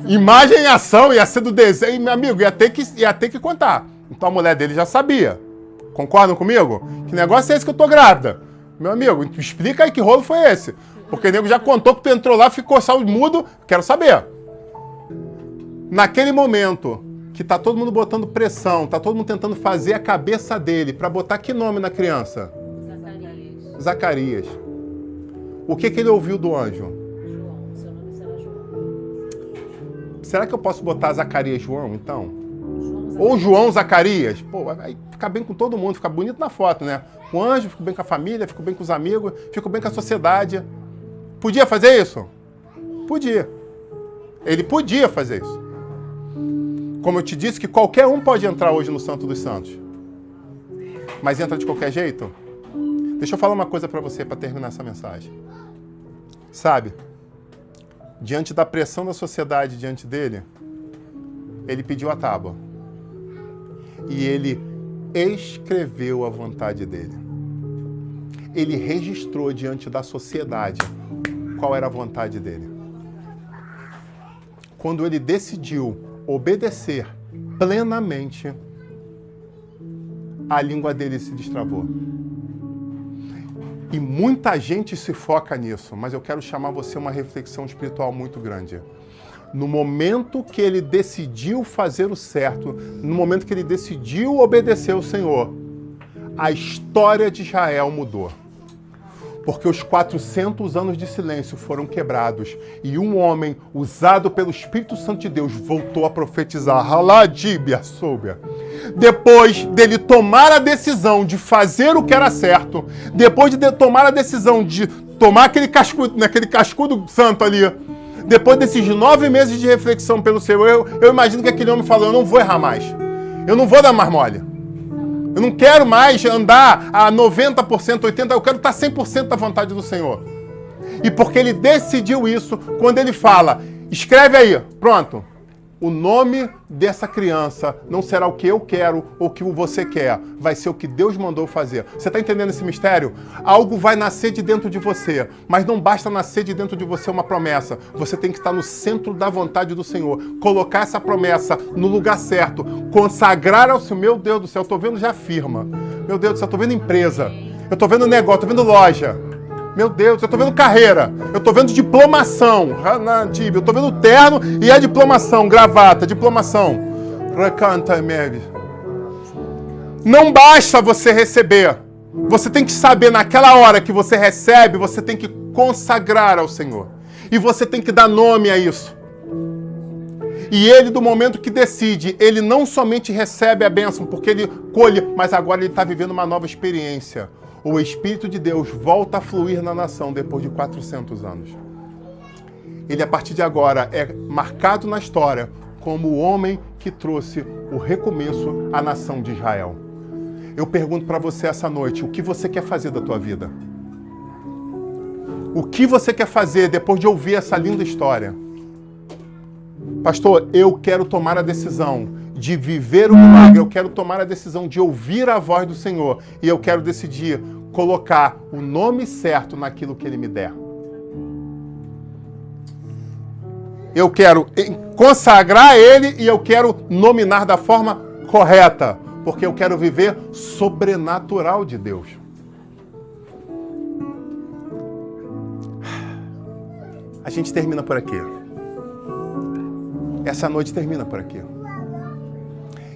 Imagem em ação, ia ser do desenho. Meu amigo, ia ter que contar. Então a mulher dele já sabia. Concordam comigo? Que negócio é esse que eu tô grávida? Meu amigo, explica aí que rolo foi esse. Porque o nego já contou que tu entrou lá, ficou só mudo, quero saber. Naquele momento que tá todo mundo botando pressão, tá todo mundo tentando fazer a cabeça dele para botar que nome na criança? Zacarias. O que ele ouviu do anjo? João, seu nome será João. Será que eu posso botar Zacarias João, então? João, Ou João Zacarias? Pô, vai ficar bem com todo mundo, fica bonito na foto, né? Com o anjo, fico bem com a família, fico bem com os amigos, fico bem com a sociedade. Podia fazer isso? Podia. Ele podia fazer isso. Como eu te disse, que qualquer um pode entrar hoje no Santo dos Santos. Mas entra de qualquer jeito? Deixa eu falar uma coisa para você, para terminar essa mensagem. Sabe, diante da pressão da sociedade diante dele, ele pediu a tábua. E ele escreveu a vontade dele. Ele registrou diante da sociedade qual era a vontade dele. quando ele decidiu obedecer plenamente, a língua dele se destravou. E muita gente se foca nisso, mas eu quero chamar você a uma reflexão espiritual muito grande. No momento que ele decidiu fazer o certo, no momento que ele decidiu obedecer ao Senhor, a história de Israel mudou. Porque os 400 anos de silêncio foram quebrados e um homem usado pelo Espírito Santo de Deus voltou a profetizar. Haladíbia, soubia. Depois dele tomar a decisão de fazer o que era certo, depois de tomar a decisão de tomar aquele cascudo santo ali, depois desses 9 meses de reflexão pelo Senhor, eu imagino que aquele homem falou: eu não vou errar mais, eu não vou dar mais mole. Eu não quero mais andar a 90%, 80%, eu quero estar 100% da vontade do Senhor. E porque ele decidiu isso, quando ele fala, escreve aí, pronto. O nome dessa criança não será o que eu quero ou o que você quer. Vai ser o que Deus mandou fazer. Você está entendendo esse mistério? Algo vai nascer de dentro de você. Mas não basta nascer de dentro de você uma promessa. Você tem que estar no centro da vontade do Senhor. Colocar essa promessa no lugar certo. Consagrar ao Senhor. Meu Deus do céu, eu estou vendo já firma. Meu Deus do céu, eu estou vendo empresa. Eu estou vendo negócio, estou vendo loja. Meu Deus, eu estou vendo carreira, eu estou vendo diplomação, eu estou vendo terno e a diplomação, gravata, diplomação. Não basta você receber, você tem que saber naquela hora que você recebe, você tem que consagrar ao Senhor. E você tem que dar nome a isso. E ele, do momento que decide, ele não somente recebe a bênção, porque ele colhe, mas agora ele está vivendo uma nova experiência. O Espírito de Deus volta a fluir na nação depois de 400 anos. Ele, a partir de agora, é marcado na história como o homem que trouxe o recomeço à nação de Israel. Eu pergunto para você essa noite, o que você quer fazer da tua vida? O que você quer fazer depois de ouvir essa linda história? Pastor, eu quero tomar a decisão de viver o milagre, eu quero tomar a decisão de ouvir a voz do Senhor e eu quero decidir colocar o nome certo naquilo que Ele me der. Eu quero consagrar Ele e eu quero nominar da forma correta, porque eu quero viver sobrenatural de Deus. A gente termina por aqui. Essa noite termina por aqui.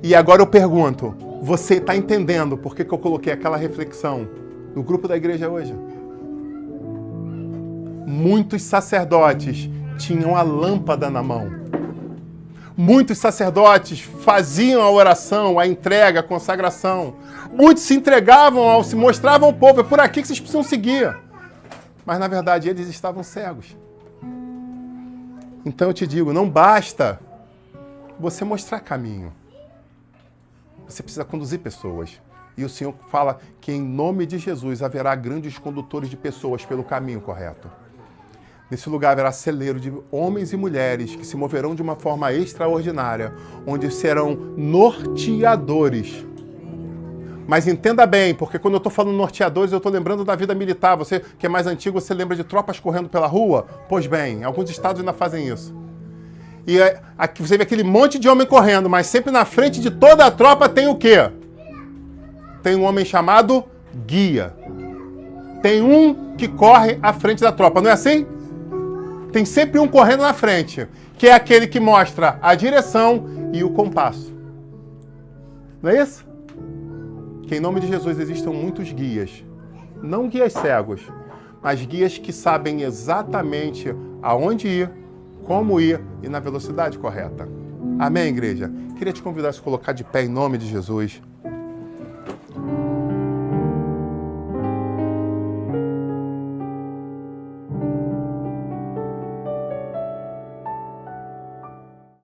E agora eu pergunto, você está entendendo por que eu coloquei aquela reflexão no grupo da igreja hoje? Muitos sacerdotes tinham a lâmpada na mão. Muitos sacerdotes faziam a oração, a entrega, a consagração. Muitos se entregavam, se mostravam ao povo, é por aqui que vocês precisam seguir. Mas na verdade eles estavam cegos. Então eu te digo, não basta você mostrar caminho. Você precisa conduzir pessoas. E o Senhor fala que em nome de Jesus haverá grandes condutores de pessoas pelo caminho correto. Nesse lugar haverá celeiro de homens e mulheres que se moverão de uma forma extraordinária, onde serão norteadores. Mas entenda bem, porque quando eu estou falando norteadores, eu estou lembrando da vida militar. Você que é mais antigo, você lembra de tropas correndo pela rua? Pois bem, alguns estados ainda fazem isso. E aqui você vê aquele monte de homem correndo, mas sempre na frente de toda a tropa tem o quê? Tem um homem chamado guia. Tem um que corre à frente da tropa, não é assim? Tem sempre um correndo na frente, que é aquele que mostra a direção e o compasso. Não é isso? Que em nome de Jesus existam muitos guias. Não guias cegos, mas guias que sabem exatamente aonde ir, como ir e na velocidade correta. Amém, igreja? Queria te convidar a se colocar de pé em nome de Jesus.